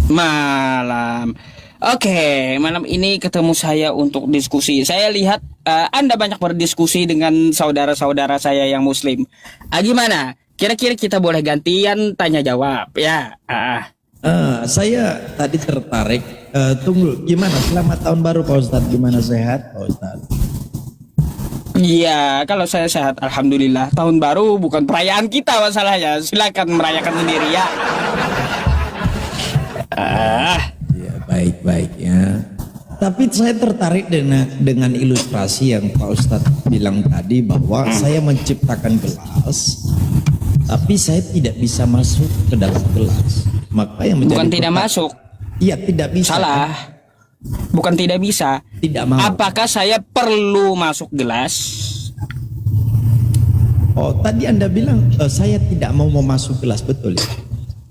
Malam. Oke, malam ini ketemu saya untuk diskusi. Saya lihat Anda banyak berdiskusi dengan saudara-saudara saya yang Muslim. Gimana? Kira-kira kita boleh gantian tanya jawab ya? Saya tadi tertarik. Tunggu, gimana? Selamat tahun baru Pak Ustadz. Gimana, sehat Pak Ustadz? Iya, kalau saya sehat, alhamdulillah. Tahun baru bukan perayaan kita masalahnya. Silakan merayakan sendiri ya. Ya, baik-baik ya. Tapi saya tertarik dengan ilustrasi yang Pak Ustadz bilang tadi bahwa saya menciptakan gelas, tapi saya tidak bisa masuk ke dalam gelas. Maka yang menjadi Bukan tidak masuk. Iya, tidak bisa. Salah. Kan? Bukan tidak bisa. Tidak mau. Apakah saya perlu masuk gelas? Oh, tadi Anda bilang saya tidak mau masuk gelas, betul ya?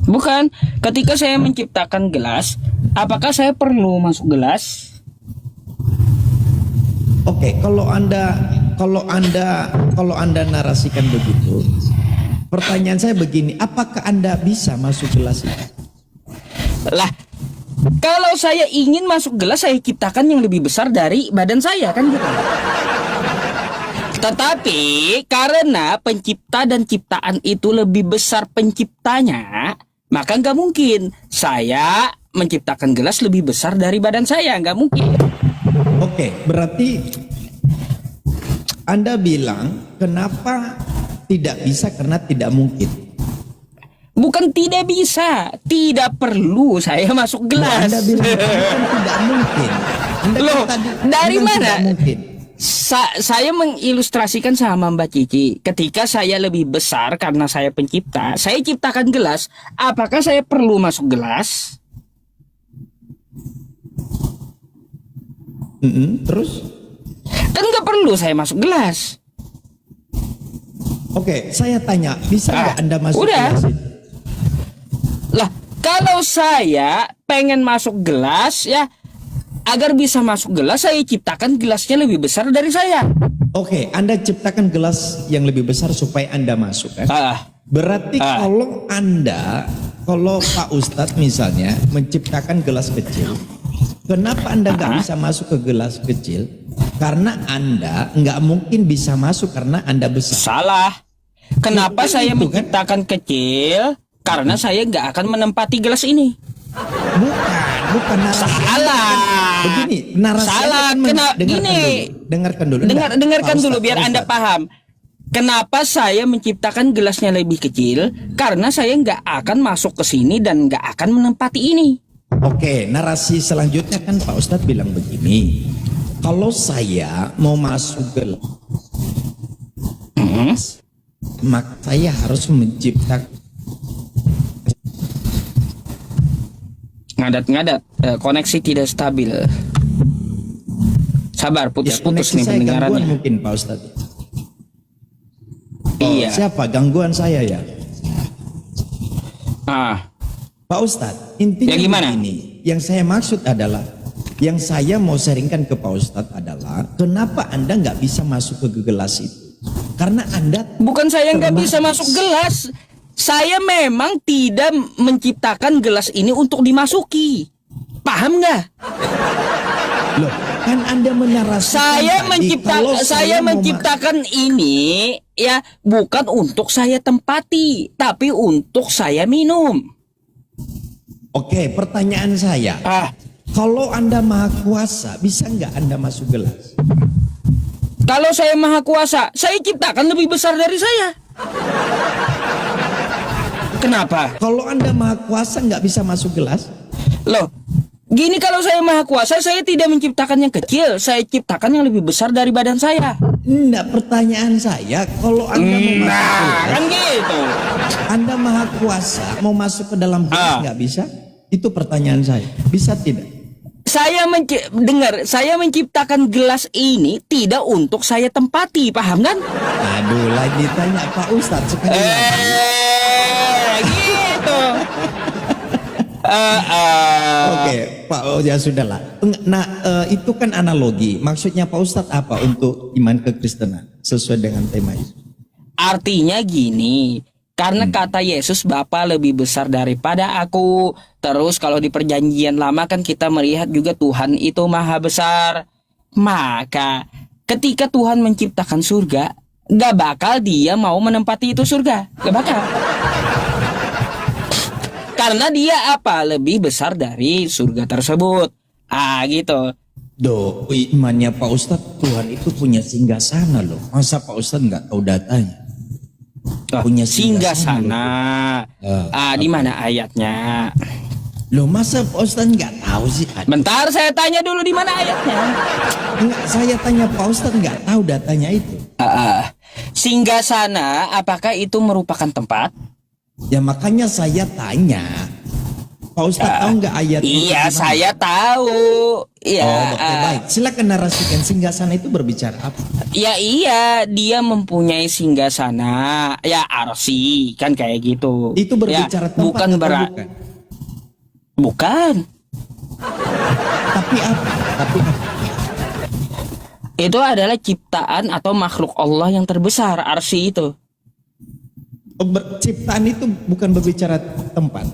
Bukan. Ketika saya menciptakan gelas, apakah saya perlu masuk gelas? Oke, kalau Anda narasikan begitu, pertanyaan saya begini, apakah Anda bisa masuk gelas itu? Lah, kalau saya ingin masuk gelas, saya ciptakan yang lebih besar dari badan saya, kan gitu. Tetapi karena pencipta dan ciptaan itu lebih besar penciptanya, maka nggak mungkin saya menciptakan gelas lebih besar dari badan saya, nggak mungkin. Oke, berarti Anda bilang kenapa tidak bisa karena tidak mungkin. Bukan tidak bisa, tidak perlu saya masuk Nah, gelas. Anda bilang kan tidak mungkin. Anda Loh, tadi dari bilang mana? tidak mungkin. Saya mengilustrasikan sama Mbak Cici. Ketika saya lebih besar karena saya pencipta, saya ciptakan gelas. Apakah saya perlu masuk gelas? Terus? Kan nggak perlu saya masuk gelas. Oke, saya tanya, bisa nggak Anda masuk udah. gelas itu? Lah, kalau saya pengen masuk gelas ya, agar bisa masuk gelas, saya ciptakan gelasnya lebih besar dari saya. Oke, Anda ciptakan gelas yang lebih besar supaya Anda masuk kan? Berarti kalau Pak Ustadz misalnya menciptakan gelas kecil, kenapa Anda nggak bisa masuk ke gelas kecil? Karena Anda nggak mungkin bisa masuk karena Anda besar. Salah. Kenapa Bukan saya itu, menciptakan kecil? Karena saya nggak akan menempati gelas ini. Bukan narasi. Salah. Begini, narasi. Salah. Dengarkan dulu. Dengarkan Pak dulu Ustadz, biar Pak Anda Ustadz. paham. Kenapa saya menciptakan gelasnya lebih kecil? Karena saya nggak akan masuk ke sini dan nggak akan menempati ini. Oke, narasi selanjutnya kan Pak Ustadz bilang begini. Kalau saya mau masuk gelas, maka saya harus menciptakan. Ngadat-ngadat, koneksi tidak stabil. Sabar, putus-putus koneksi nih saya pendengarannya. gangguan mungkin Pak Ustadz. Iya. Siapa gangguan saya ya? Pak Ustadz, intinya Ya, gimana? begini. Yang saya maksud adalah, yang saya mau sharingkan ke Pak Ustadz adalah, kenapa Anda nggak bisa masuk ke gelas itu? Karena Anda Bukan saya nggak terbatas. bisa masuk gelas. Saya memang tidak menciptakan gelas ini untuk dimasuki. Paham nggak? Loh, kan Anda menarasikan Saya menciptakan ini ya bukan untuk saya tempati, tapi untuk saya minum. Oke, pertanyaan saya. Kalau Anda maha kuasa, bisa nggak Anda masuk gelas? Kalau saya maha kuasa, saya ciptakan lebih besar dari saya. Kenapa? Kalau Anda maha kuasa nggak bisa masuk gelas? Loh, gini, kalau saya maha kuasa, saya tidak menciptakan yang kecil, saya ciptakan yang lebih besar dari badan saya. Enggak, pertanyaan saya, kalau Anda mau masuk gelas, Kan gitu. Anda maha kuasa, mau masuk ke dalam gelas nggak bisa? Itu pertanyaan saya. Bisa tidak? Saya menciptakan gelas ini tidak untuk saya tempati, paham kan? Aduh, lagi tanya Pak Ustadz sekali lagi. Gitu. Oke, Pak, ya sudahlah. Nah, itu kan analogi. Maksudnya Pak Ustadz apa untuk iman kekristenan sesuai dengan tema itu? Artinya gini, Karena kata Yesus, Bapa lebih besar daripada aku. Terus kalau di perjanjian lama kan kita melihat juga Tuhan itu maha besar. Maka ketika Tuhan menciptakan surga, gak bakal dia mau menempati itu surga. Gak bakal. Karena dia apa? Lebih besar dari surga tersebut. Gitu. Imannya Pak Ustadz, Tuhan itu punya singgasana loh. Masa Pak Ustadz nggak tahu datanya? Punya singgasana. Di mana ayatnya? Loh, masa Pak Ustadz nggak tahu sih? Bentar, saya tanya dulu di mana ayatnya. Enggak, saya tanya Pak Ustadz nggak tahu datanya itu. Singgasana, apakah itu merupakan tempat? Ya makanya saya tanya. Pak Ustadz tahu nggak ayat itu? Iya, saya tahu. Iya. Oke, baik. Silakan narasikan singgasana itu berbicara apa? Ya iya, dia mempunyai singgasana. Ya arsi, kan kayak gitu. Itu berbicara ya, tempat bukan atau bukan? Bukan. Tapi apa? Itu adalah ciptaan atau makhluk Allah yang terbesar, arsi itu. Ciptaan itu bukan berbicara tempat.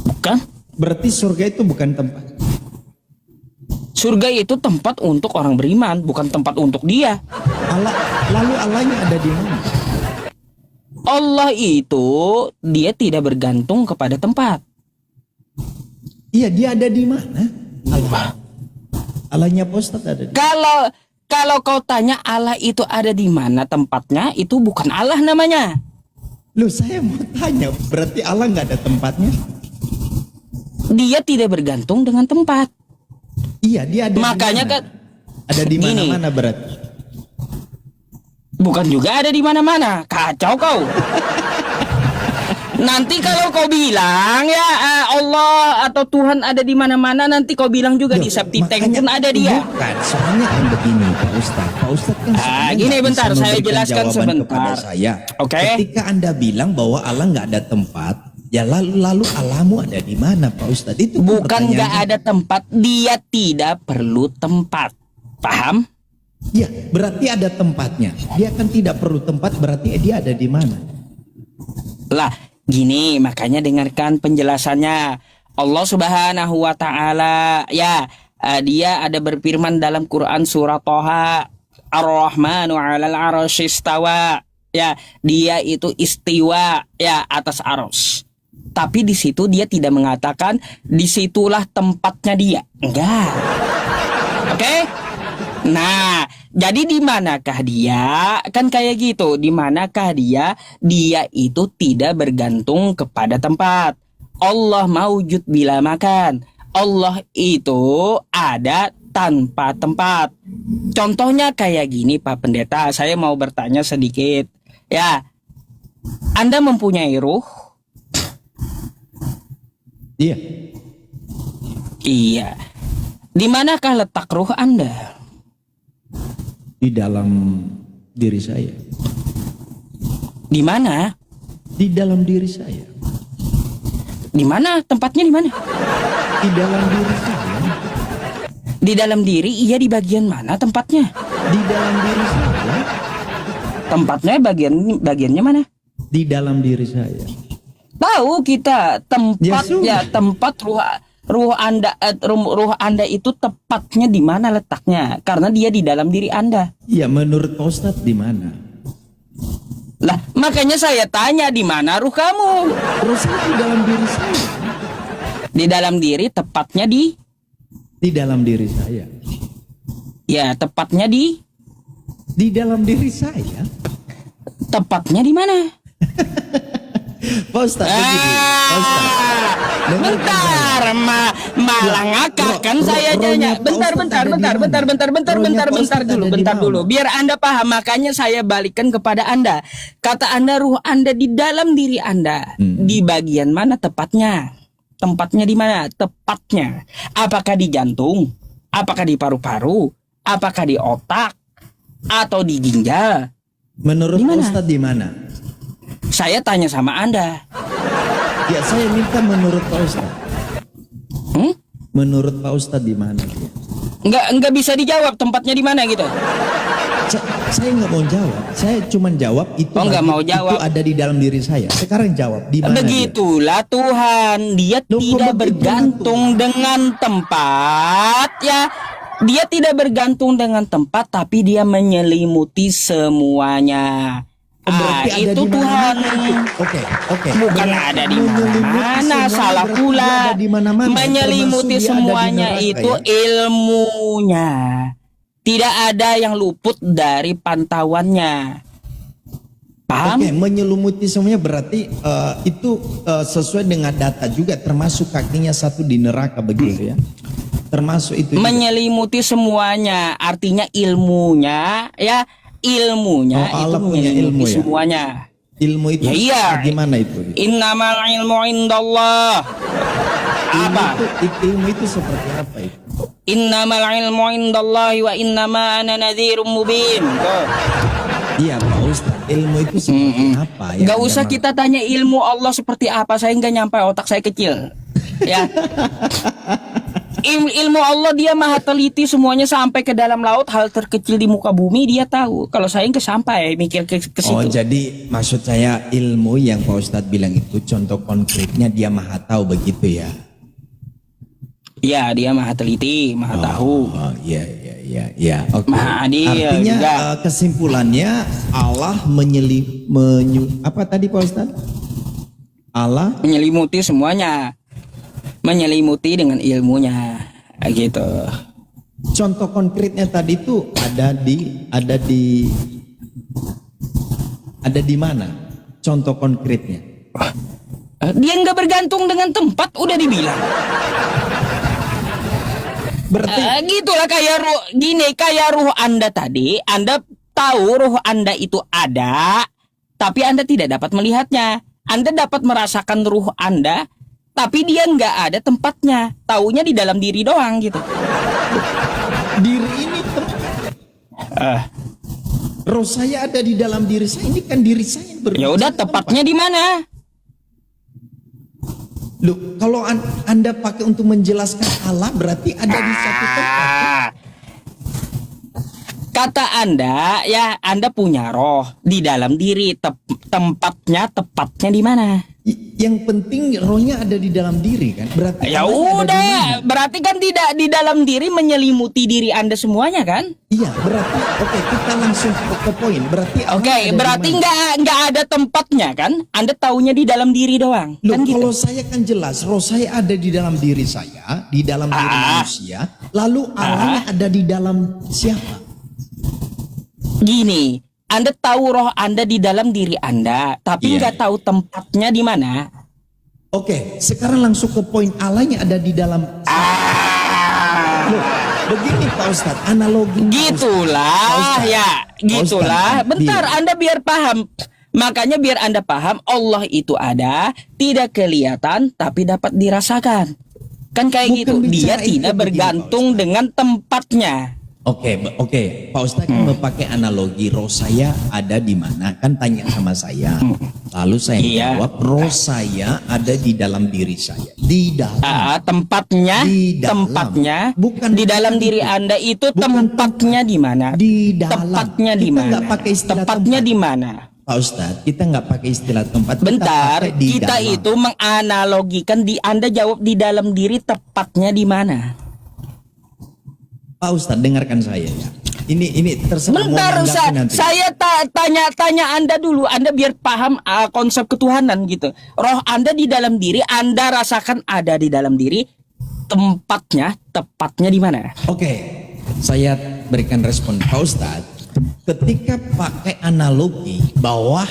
Bukan? Berarti surga itu bukan tempat. Surga itu tempat untuk orang beriman, bukan tempat untuk dia. Lalu Allahnya ada di mana? Allah itu dia tidak bergantung kepada tempat. Iya, dia ada di mana? Allahnya Pak Ustadz ada di. Kalau kau tanya Allah itu ada di mana tempatnya, itu bukan Allah namanya. Loh, saya mau tanya, berarti Allah nggak ada tempatnya? Dia tidak bergantung dengan tempat. Iya, dia ada. Makanya di mana? kan ada di mana-mana berarti. Bukan juga ada di mana-mana. Kacau kau. Nanti kalau kau bilang ya Allah atau Tuhan ada di mana-mana, nanti kau bilang juga di Septi Tank pun ada dia. Bukan, soalnya kan begini Pak Ustadz. Pak Ustadz kan gini bentar, saya jelaskan sebentar. Kepada saya. Oke. Ketika Anda bilang bahwa Allah nggak ada tempat, ya lalu Allahmu ada di mana Pak Ustadz? Itu bukan nggak ada tempat, dia tidak perlu tempat. Paham? Ya, berarti ada tempatnya. Dia kan tidak perlu tempat, berarti dia ada di mana? Lah, gini, makanya dengarkan penjelasannya. Allah Subhanahu wa taala ya, dia ada berfirman dalam Quran surah Thaha, Ar-Rahmanu 'alal 'arsy istawa. Ya, dia itu istiwa ya atas arsy. Tapi di situ dia tidak mengatakan disitulah tempatnya dia. Enggak. Oke? Nah, jadi di manakah dia? Kan kayak gitu. Di manakah dia? Dia itu tidak bergantung kepada tempat. Allah maujud bila makan. Allah itu ada tanpa tempat. Contohnya kayak gini Pak Pendeta. Saya mau bertanya sedikit. Ya, Anda mempunyai ruh? Iya. Iya. Di manakah letak ruh Anda? Di dalam diri saya. Di mana? Di dalam diri saya. Di mana? Tempatnya di mana? Di dalam diri saya. Di dalam diri, iya di bagian mana tempatnya? Di dalam diri saya. Tempatnya bagiannya mana? Di dalam diri saya. Tahu kita tempat Ya, tempat ruh Anda itu tepatnya di mana letaknya? Karena dia di dalam diri Anda. Ya, menurut Pak Ustadz di mana? Lah, makanya saya tanya di mana ruh kamu? Terus di dalam diri saya. Di dalam diri tepatnya di dalam diri saya. Ya, tepatnya di dalam diri saya. Tepatnya di mana? Pak Ustadz begini. Pak Ustadz. Bentar, malah ngakak kan saya jadinya. Bentar dulu. Biar Anda paham, makanya saya balikan kepada Anda. Kata Anda ruh Anda di dalam diri Anda. Di bagian mana tepatnya? Tempatnya di mana? Tepatnya. Apakah di jantung? Apakah di paru-paru? Apakah di otak? Atau di ginjal? Menurut Pak Ustadz di mana? Saya tanya sama Anda. Ya, saya minta menurut Pak Ustadz. Menurut Pak Ustadz di mana dia? Nggak bisa dijawab tempatnya di mana gitu. Saya nggak mau jawab. Saya cuma jawab itu. Oh, nggak mau jawab. Itu ada di dalam diri saya. Sekarang jawab di mana? Begitulah Tuhan, dia Loh, kok tidak begitu, bergantung dengan tempat ya. Dia tidak bergantung dengan tempat, tapi dia menyelimuti semuanya. Berarti ada itu di Tuhan. Oke. Bukan ada di mana-mana, salah pula. Menyelimuti semuanya itu ilmunya. Tidak ada yang luput dari pantauannya. Paham? Oke, menyelimuti semuanya berarti itu sesuai dengan data juga, termasuk kakinya satu di neraka begitu ya. Termasuk itu juga. Menyelimuti semuanya, artinya ilmunya ya. Ilmunya itu Allah punya menyelimuti ilmu ya? semuanya. Ilmu itu Ya, iya. gimana itu? Innamal ilmu indallah. Apa? Ilmu itu seperti apa itu? Innamal ilmu indallahi wa innama ana nadhirum mubin. Tuh. Iya Pak Ustaz, ilmu itu seperti apa ya? Gak usah kita tanya ilmu Allah seperti apa, saya nggak nyampe, otak saya kecil. Ya. Ilmu Allah dia maha teliti, semuanya sampai ke dalam laut, hal terkecil di muka bumi dia tahu. Kalau saya nggak sampai mikir ke situ. Oh, jadi maksud saya ilmu yang Pak Ustadz bilang itu contoh konkretnya dia maha tahu begitu ya? Ya, dia maha teliti, maha tahu. Oh, iya. Oke. Maha adil Artinya juga. Kesimpulannya Allah apa tadi Pak Ustadz? Allah Menyelimuti semuanya. Menyelimuti dengan ilmunya. Gitu. contoh konkretnya tadi itu ada di mana? Contoh konkretnya. Dia nggak bergantung dengan tempat, udah dibilang. Berarti Gitulah kayak ruh Anda tadi. Anda tahu ruh Anda itu ada, tapi Anda tidak dapat melihatnya. Anda dapat merasakan ruh Anda, tapi dia nggak ada tempatnya. Taunya di dalam diri doang gitu. diri ini roh saya ada di dalam diri saya, ini kan diri saya yang Ya udah, tepatnya di mana? Loh, kalau Anda pakai untuk menjelaskan Allah berarti ada di satu tempat. Kata Anda ya, Anda punya roh di dalam diri. Tepatnya di mana? Yang penting rohnya ada di dalam diri kan? Berarti Ya Allah ada di udah, mana? berarti kan tidak di dalam diri, menyelimuti diri Anda semuanya kan? Iya, berarti oke, kita langsung ke poin. Berarti Allah Oke, ada di berarti mana? nggak ada tempatnya kan? Anda taunya di dalam diri doang. Loh, Kan gitu. kalau saya kan jelas roh saya ada di dalam diri saya, di dalam diri manusia. Lalu Allahnya ada di dalam siapa? Gini, Anda tahu roh Anda di dalam diri Anda, tapi Iya, nggak tahu tempatnya di mana. Oke, sekarang langsung ke poin Allahnya ada di dalam. Loh, begini Pak Ustadz, analogi. Pak Gitulah Ustadz. ya, Pak gitulah. Ustadz, Bentar, dia. Anda biar paham. Makanya biar Anda paham, Allah itu ada, tidak kelihatan, tapi dapat dirasakan. Kan kayak Bukan gitu. Dia bicara itu tidak begini, bergantung Pak dengan tempatnya. Oke, Pak Ustadz kan memakai analogi roh saya ada di mana? Kan tanya sama saya. Lalu saya Iya. jawab roh saya ada di dalam diri saya. Di dalam. Tempatnya, Di dalam. tempatnya, Bukan di dalam diri itu. Anda itu Bukan tempatnya di mana? Di dalam. Tepatnya di Kita mana? nggak pakai istilah Tepatnya tempat. di mana? Pak Ustadz, kita nggak pakai istilah tempat. Bentar, kita pakai di kita dalam. itu menganalogikan Anda jawab di dalam diri, tepatnya di mana? Pak Ustadz, dengarkan saya ya. Ini terserah mau Bentar, menanggapi nanti. saya tanya Anda dulu. Anda biar paham konsep ketuhanan gitu. Roh Anda di dalam diri, Anda rasakan ada di dalam diri. Tempatnya, tepatnya di mana? Oke, saya berikan respon Pak Ustadz. Ketika pakai analogi bahwa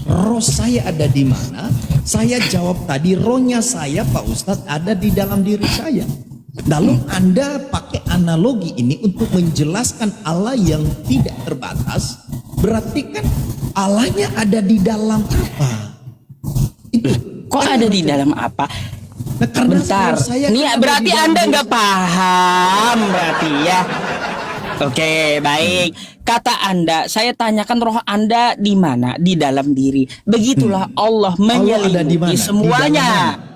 roh saya ada di mana, saya jawab tadi rohnya saya Pak Ustadz ada di dalam diri saya. Lalu Anda pakai analogi ini untuk menjelaskan Allah yang tidak terbatas, berarti kan Allahnya ada di dalam apa? Itu Kok ada di dalam apa? Nah, karena Bentar, roh saya nih kan ada berarti di dalam Anda diri nggak saya. paham berarti ya. Oke, baik. Kata Anda, saya tanyakan roh Anda di mana? Di dalam diri. Begitulah Allah Allah ada di menyelimuti mana? Di semuanya. dalam mana?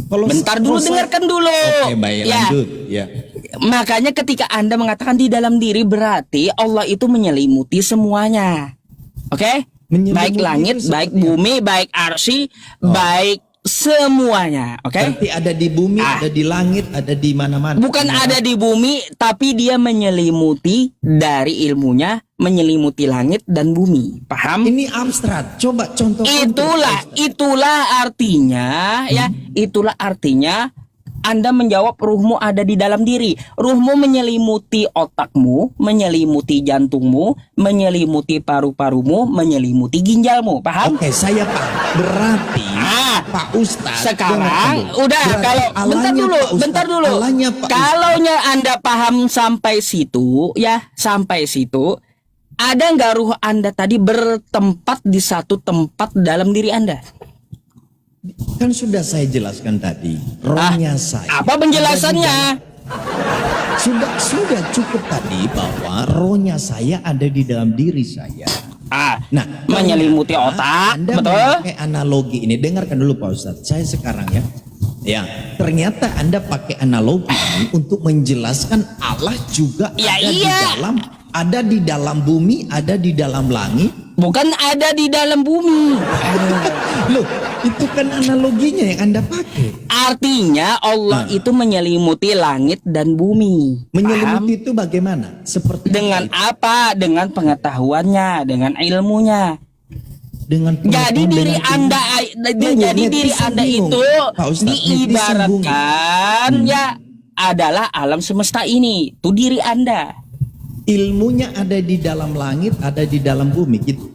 Kalau Bentar dulu, roh saya- dengarkan dulu. Oke, baik, Ya. lanjut. Ya. Makanya ketika Anda mengatakan di dalam diri, berarti Allah itu menyelimuti semuanya. Oke? Menyelimuti Baik langit, itu baik seperti bumi, baik arsy, baik semuanya. Oke? Berarti ada di bumi, ada di langit, ada di mana-mana. Bukan ada di bumi, tapi dia menyelimuti dari ilmunya, menyelimuti langit dan bumi. Paham? Ini abstrak. Coba contoh. Itulah artinya ya, itulah artinya Anda menjawab ruhmu ada di dalam diri. Ruhmu menyelimuti otakmu, menyelimuti jantungmu, menyelimuti paru-parumu, menyelimuti ginjalmu. Paham? Oke, saya paham. Berarti Pak Ustadz sekarang udah, berarti kalau bentar dulu. Kalaunya Anda paham sampai situ ya, sampai situ, ada nggak ruh Anda tadi bertempat di satu tempat dalam diri Anda? Kan sudah saya jelaskan tadi, rohnya saya. Apa penjelasannya? Sudah cukup tadi bahwa rohnya saya ada di dalam diri saya. Nah, menyelimuti otak, Anda betul? memakai analogi ini, dengarkan dulu Pak Ustadz. Saya sekarang ya, ternyata Anda pakai analogi ini untuk menjelaskan Allah juga ada di dalam bumi, ada di dalam langit. Bukan ada di dalam bumi. Loh, itu kan analoginya yang Anda pakai. Artinya Allah itu menyelimuti langit dan bumi. Menyelimuti itu bagaimana? Seperti dengan apa? Dengan pengetahuannya, dengan ilmunya. Jadi diri Anda, itu diibaratkan ya adalah alam semesta ini. Itu diri Anda. Ilmunya ada di dalam langit, ada di dalam bumi gitu.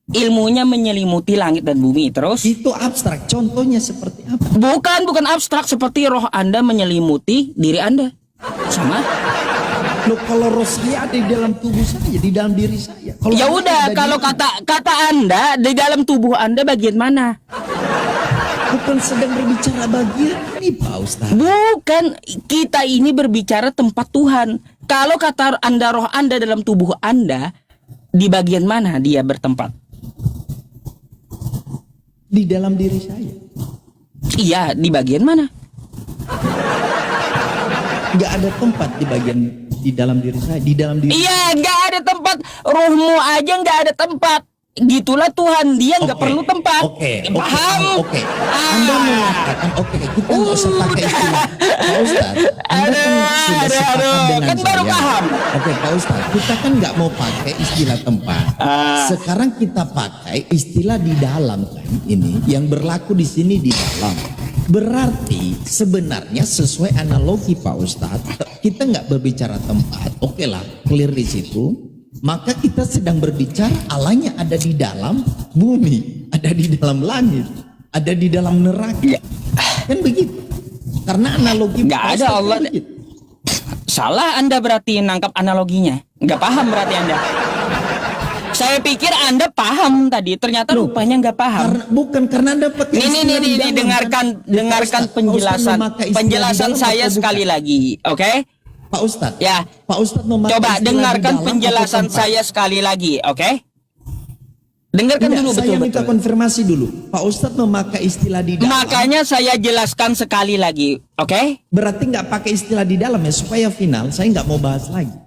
Ilmunya menyelimuti langit dan bumi. Terus? Itu abstrak. Contohnya seperti apa? Bukan abstrak, seperti roh Anda menyelimuti diri Anda. Sama? Loh, kalau roh saya ada di dalam tubuh saya, di dalam diri saya. Ya udah, kalau kata Anda di dalam tubuh Anda bagian mana? Bukan sedang berbicara bagian ini Pak Ustadz. Bukan, kita ini berbicara tempat Tuhan. Kalau kata Anda roh Anda dalam tubuh Anda, di bagian mana dia bertempat? Di dalam diri saya. Iya, di bagian mana? Nggak ada tempat di dalam diri saya, di dalam diri. Iya, nggak ada tempat. Rohmu aja nggak ada tempat. Gitulah Tuhan, dia nggak perlu tempat. Paham? Anda mengatakan kita nggak usah pakai istilah Pak Ustadz. Anda kan sudah sepakat dengan baru saya. paham. Pak Ustadz, kita kan nggak mau pakai istilah tempat. Sekarang kita pakai istilah di dalam kan ini yang berlaku di sini di dalam. Berarti sebenarnya sesuai analogi Pak Ustadz, kita nggak berbicara tempat. Oke lah, clear di situ. Maka kita sedang berbicara Allahnya ada di dalam bumi, ada di dalam langit, ada di dalam neraka. Kan begitu. Karena analogi nggak ada Allah. Salah Anda berarti nangkap analoginya. Nggak paham berarti Anda. Saya pikir Anda paham tadi, ternyata rupanya nggak paham. Karena Anda pakai ini dengarkan penjelasan saya sekali lagi, oke? Pak Ustadz, ya. Pak Ustadz coba dengarkan penjelasan saya sekali lagi, oke? Dengarkan dulu betul-betul. Saya minta konfirmasi dulu. Pak Ustadz memakai istilah di dalam. Makanya saya jelaskan sekali lagi, oke? Berarti nggak pakai istilah di dalam ya, supaya final saya nggak mau bahas lagi.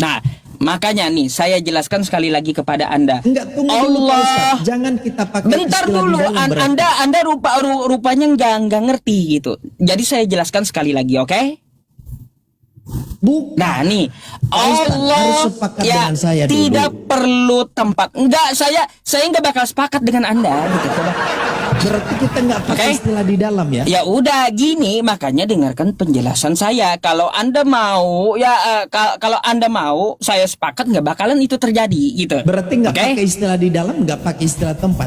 Nah, makanya nih saya jelaskan sekali lagi kepada Anda. Enggak, tunggu dulu Pak Ustadz. Jangan kita pakai bentar istilah dulu, di dalam. Anda rupanya nggak ngerti gitu. Jadi saya jelaskan sekali lagi, oke? Bukan. Nah nih, Allah dengan saya tidak dulu. perlu tempat. Enggak, saya nggak bakal sepakat dengan Anda gitu. Coba. Berarti kita nggak pakai istilah di dalam ya? Ya udah gini, makanya dengarkan penjelasan saya. Kalau Anda mau, kalau Anda mau, saya sepakat nggak bakalan itu terjadi gitu. Berarti nggak pakai istilah di dalam, nggak pakai istilah tempat.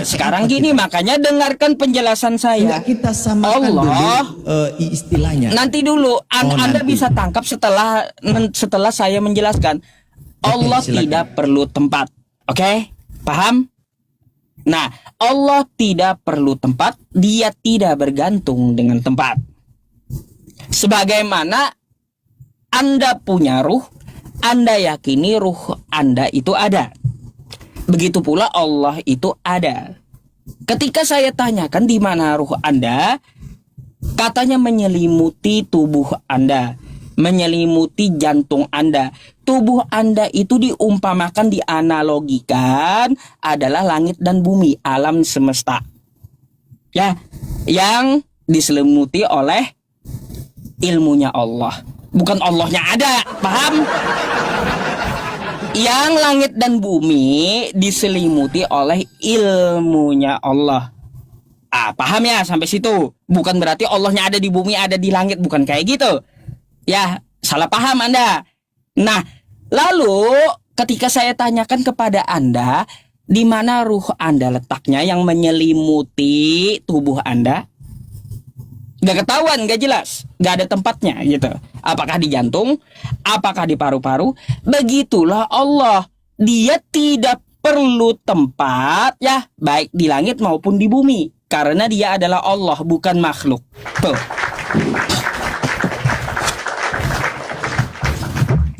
Sekarang gini, makanya dengarkan penjelasan saya. Nggak, kita samakan dulu istilahnya. Nanti dulu, Anda bisa tangkap setelah saya menjelaskan. Allah tidak perlu tempat. Oke? Paham? Nah, Allah tidak perlu tempat, dia tidak bergantung dengan tempat. Sebagaimana Anda punya ruh, Anda yakini ruh Anda itu ada. Begitu pula Allah itu ada. Ketika saya tanyakan di mana ruh Anda, Katanya menyelimuti tubuh Anda, menyelimuti jantung Anda. Tubuh Anda itu diumpamakan, dianalogikan adalah langit dan bumi, alam semesta. Ya, yang diselimuti oleh ilmunya Allah. Bukan Allahnya ada, paham? Yang langit dan bumi diselimuti oleh ilmunya Allah. Paham ya sampai situ? Bukan berarti Allahnya ada di bumi, ada di langit, bukan kayak gitu. Ya, salah paham Anda. Nah, lalu ketika saya tanyakan kepada Anda, di mana ruh Anda letaknya yang menyelimuti tubuh Anda? Gak ketahuan, gak jelas, gak ada tempatnya gitu. Apakah di jantung? Apakah di paru-paru? Begitulah Allah. Dia tidak perlu tempat ya, baik di langit maupun di bumi. Karena dia adalah Allah, bukan makhluk. Tuh.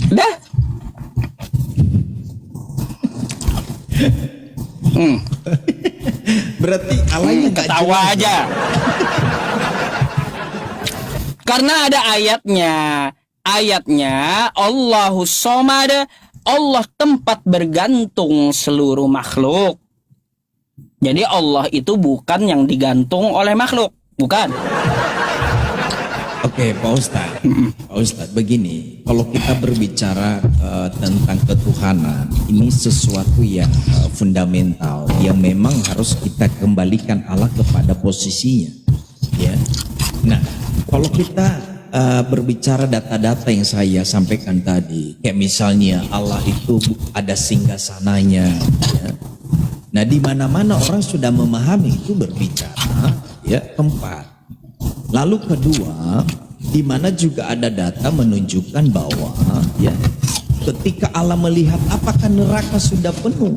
Dah. Berarti Allahnya nggak Ketawa jelas. aja. Karena ada ayatnya. Ayatnya Allahus Somad, Allah tempat bergantung seluruh makhluk. Jadi Allah itu bukan yang digantung oleh makhluk, bukan. Oke, Pak Ustadz, begini, kalau kita berbicara tentang ketuhanan, ini sesuatu yang fundamental, yang memang harus kita kembalikan Allah kepada posisinya, ya. Nah, kalau kita berbicara data-data yang saya sampaikan tadi, kayak misalnya Allah itu ada singgasananya, ya. Nah, di mana-mana orang sudah memahami itu berbicara, ya, tempat. Lalu kedua, di mana juga ada data menunjukkan bahwa ya ketika Allah melihat apakah neraka sudah penuh,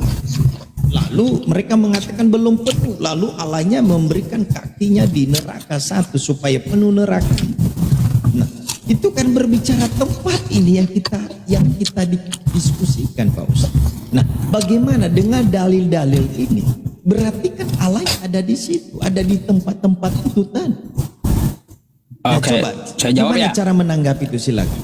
lalu mereka mengatakan belum penuh, lalu Allahnya memberikan kakinya di neraka satu supaya penuh neraka. Nah, itu kan berbicara tempat ini yang kita diskusikan, Pak Ustaz. Nah, bagaimana dengan dalil-dalil ini? Berarti kan Allah ada di situ, ada di tempat-tempat itu tadi. Nah, Oke, coba, saya jawab gimana ya. cara menanggapi itu, silakan.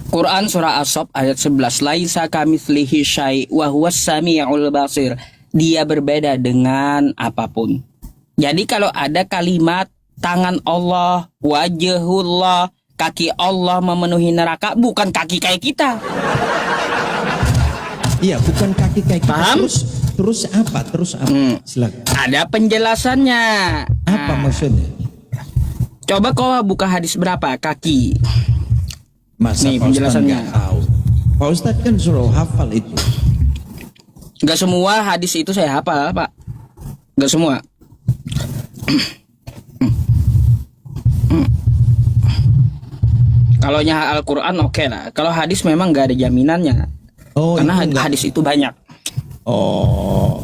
Quran surah As-Saff ayat 11, laisa kamitslihi syai' wa huwas samiul basir. Dia berbeda dengan apapun. Jadi kalau ada kalimat tangan Allah, wajhullah, kaki Allah memenuhi neraka, bukan kaki kayak kita. Iya, bukan kaki kayak kita. Paham? Terus apa? Silakan. Ada penjelasannya. Apa maksudnya? Coba kau buka hadis berapa kaki? Masa Nih, Pak Ustadz penjelasannya. nggak tahu? Pak Ustadz kan suruh hafal itu. Gak semua hadis itu saya hafal, Pak. Gak semua. Kalau nya Al-Quran oke lah. Kalau hadis memang gak ada jaminannya. Oh, Karena itu enggak. hadis itu banyak. Oh,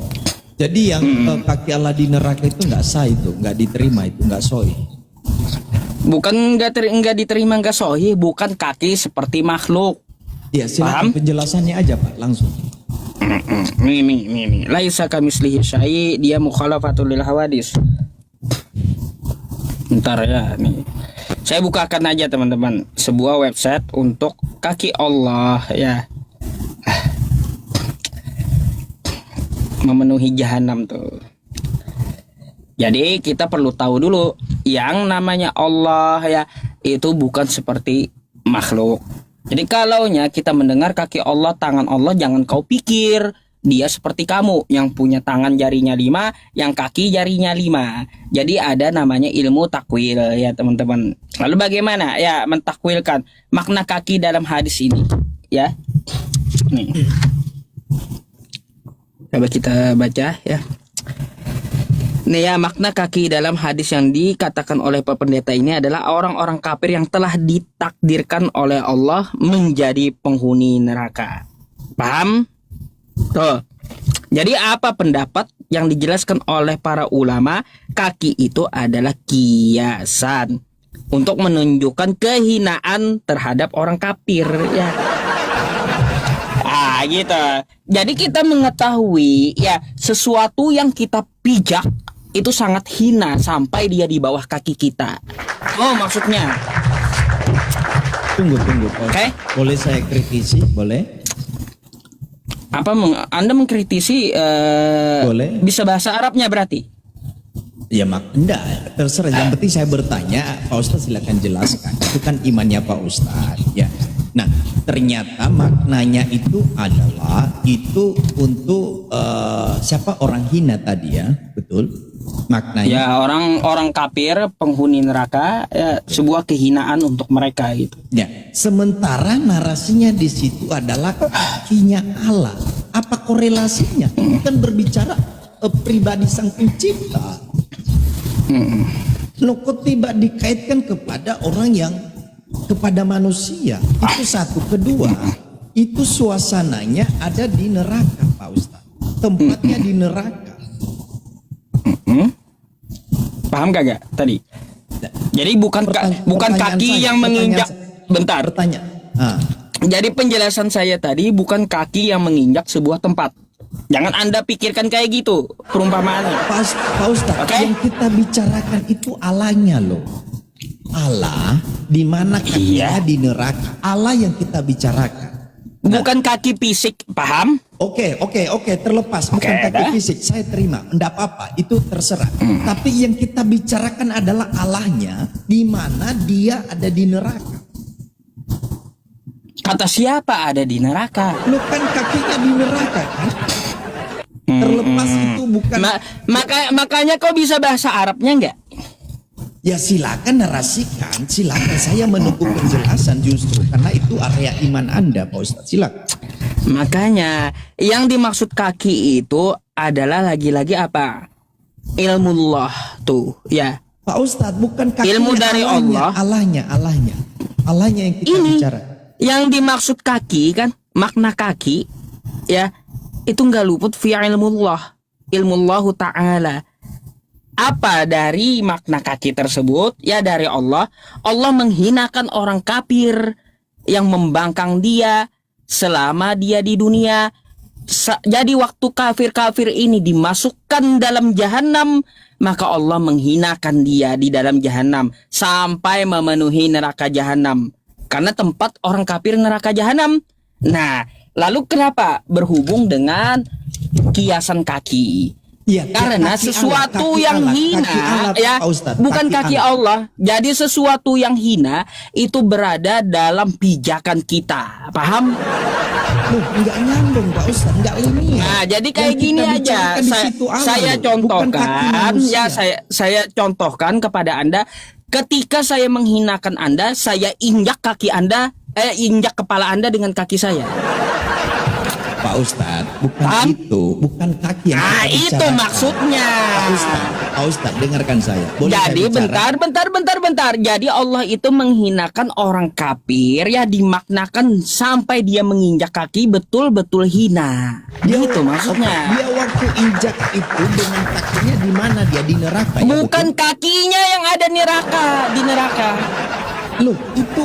jadi yang kaki Allah di neraka itu nggak sah, itu nggak diterima, itu nggak sahih. Bukan nggak diterima, nggak sahih, bukan kaki seperti makhluk. Iya, silakan Paham? penjelasannya aja, Pak, langsung. Nih. Laisa kamitslihi syai', dia mukhalafatul lil hawadis. Bentar ya, nih. Saya bukakan aja teman-teman sebuah website untuk kaki Allah ya. Memenuhi jahanam tuh. Jadi kita perlu tahu dulu yang namanya Allah ya itu bukan seperti makhluk. Jadi kalaunya kita mendengar kaki Allah, tangan Allah, jangan kau pikir dia seperti kamu yang punya tangan jarinya 5, yang kaki jarinya 5. Jadi ada namanya ilmu takwil ya teman-teman. Lalu bagaimana ya mentakwilkan makna kaki dalam hadis ini ya? Nih. Coba kita baca ya. Nih ya, makna kaki dalam hadis yang dikatakan oleh Pak Pendeta ini adalah orang-orang kafir yang telah ditakdirkan oleh Allah menjadi penghuni neraka. Paham? Tuh. Jadi apa pendapat yang dijelaskan oleh para ulama? Kaki itu adalah kiasan untuk menunjukkan kehinaan terhadap orang kafir ya. Gitu. Jadi kita mengetahui ya sesuatu yang kita pijak itu sangat hina sampai dia di bawah kaki kita. Oh, maksudnya. Tunggu Pak. Oke. Boleh saya kritisi? Boleh? Apa Anda mengkritisi Boleh. bisa bahasa Arabnya berarti? Ya enggak, terserah. Yang penting saya bertanya, Pak Ustadz silakan jelaskan. Itu kan imannya Pak Ustadz, ya. Nah, ternyata maknanya itu adalah itu untuk siapa, orang hina tadi ya, betul? Maknanya. Ya, orang kafir, penghuni neraka, ya, sebuah kehinaan untuk mereka gitu. Ya, sementara narasinya di situ adalah kakinya Allah. Apa korelasinya? Itu kan berbicara pribadi sang pencipta. Loh, kok tiba dikaitkan kepada orang yang kepada manusia? Itu satu. Kedua, itu suasananya ada di neraka, Pak Ustadz. Tempatnya di neraka. Paham kagak tadi? Jadi bukan Pertanyaan kaki saya, yang menginjak. Bentar. Bertanya. Jadi penjelasan saya tadi bukan kaki yang menginjak sebuah tempat. Jangan Anda pikirkan kayak gitu perumpamaannya. Pak Ustadz, Oke? yang kita bicarakan itu Allahnya loh. Allah di mana kakinya di neraka. Allah yang kita bicarakan. Bukan kaki fisik, paham? Oke, terlepas bukan Oke, kaki dah. fisik, saya terima, enggak apa-apa, itu terserah. Tapi yang kita bicarakan adalah Allahnya, di mana dia ada di neraka. Kata siapa ada di neraka? Lu kan kakinya di neraka kan? Terlepas itu bukan. Makanya kau bisa bahasa Arabnya enggak? Ya silakan narasikan, silakan, saya menunggu penjelasan justru karena itu area iman Anda, Pak Ustadz. Silakan. Makanya yang dimaksud kaki itu adalah lagi-lagi apa? Ilmullah tuh, ya. Pak Ustadz, bukan kakinya, Ilmu dari Allah. Allahnya yang kita Ini bicara. yang dimaksud kaki kan, makna kaki, ya, itu nggak luput fi ilmullah, ilmullahu ta'ala. Apa dari makna kaki tersebut? Ya dari Allah. Allah menghinakan orang kafir yang membangkang dia selama dia di dunia. Jadi waktu kafir-kafir ini dimasukkan dalam jahanam, maka Allah menghinakan dia di dalam jahanam sampai memenuhi neraka jahanam. Karena tempat orang kafir neraka jahanam. Nah, lalu kenapa berhubung dengan kiasan kaki? Ya, Karena kaki sesuatu Allah, yang kaki hina, Allah, ya, Pak Ustadz, bukan kaki Allah. Jadi sesuatu yang hina itu berada dalam pijakan kita, paham? Loh, enggak nyambung Pak Ustadz, enggak linear. Nah, jadi kayak Yang gini kita aja. bicarakan di situ Allah, Saya loh, bukan kaki contohkan, manusia. ya saya contohkan kepada Anda. Ketika saya menghinakan Anda, saya injak kaki Anda, injak kepala Anda dengan kaki saya. Pak Ustadz, bukan Paham? itu, bukan kaki yang Nah, kita itu bicarakan. maksudnya. Pak Ustadz, dengarkan saya. Boleh Jadi saya bicara? bentar. Jadi Allah itu menghinakan orang kafir, ya, dimaknakan sampai dia menginjak kaki betul-betul hina. Gitu maksudnya. Dia waktu injak itu dengan kakinya di mana dia, di neraka? Ya, Bukan betul? kakinya yang ada di neraka. Loh, itu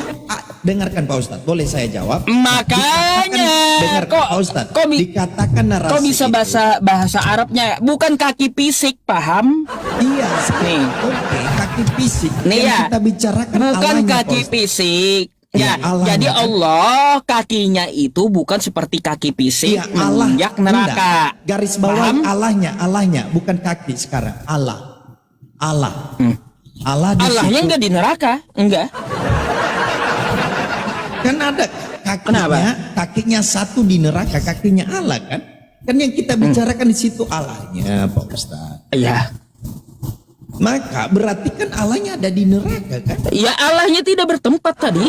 dengarkan Pak Ustadz, boleh saya jawab? Makanya Dengarkan Pak Ustadz, kok dikatakan narasi kok bisa itu. bahasa Arabnya bukan kaki fisik, paham? Iya, Nih. Oke, kaki fisik Nih yang ya, kita bicarakan bukan Allahnya, Pak kaki Ustadz. fisik. Iya, Ya, Allahnya, jadi kan? Allah kakinya itu bukan seperti kaki fisik Iya, Allah. menginjak neraka. Enggak. Garis bawah Paham? Allahnya, bukan kaki sekarang. Allah. Allah di Allahnya situ. enggak di neraka, enggak. Kan ada Kenapa? kakinya satu di neraka, kakinya Allah kan? Kan yang kita bicarakan di situ Allahnya, Pak Ustadz. Iya. Maka berarti kan Allahnya ada di neraka kan? Ya Allahnya tidak bertempat tadi.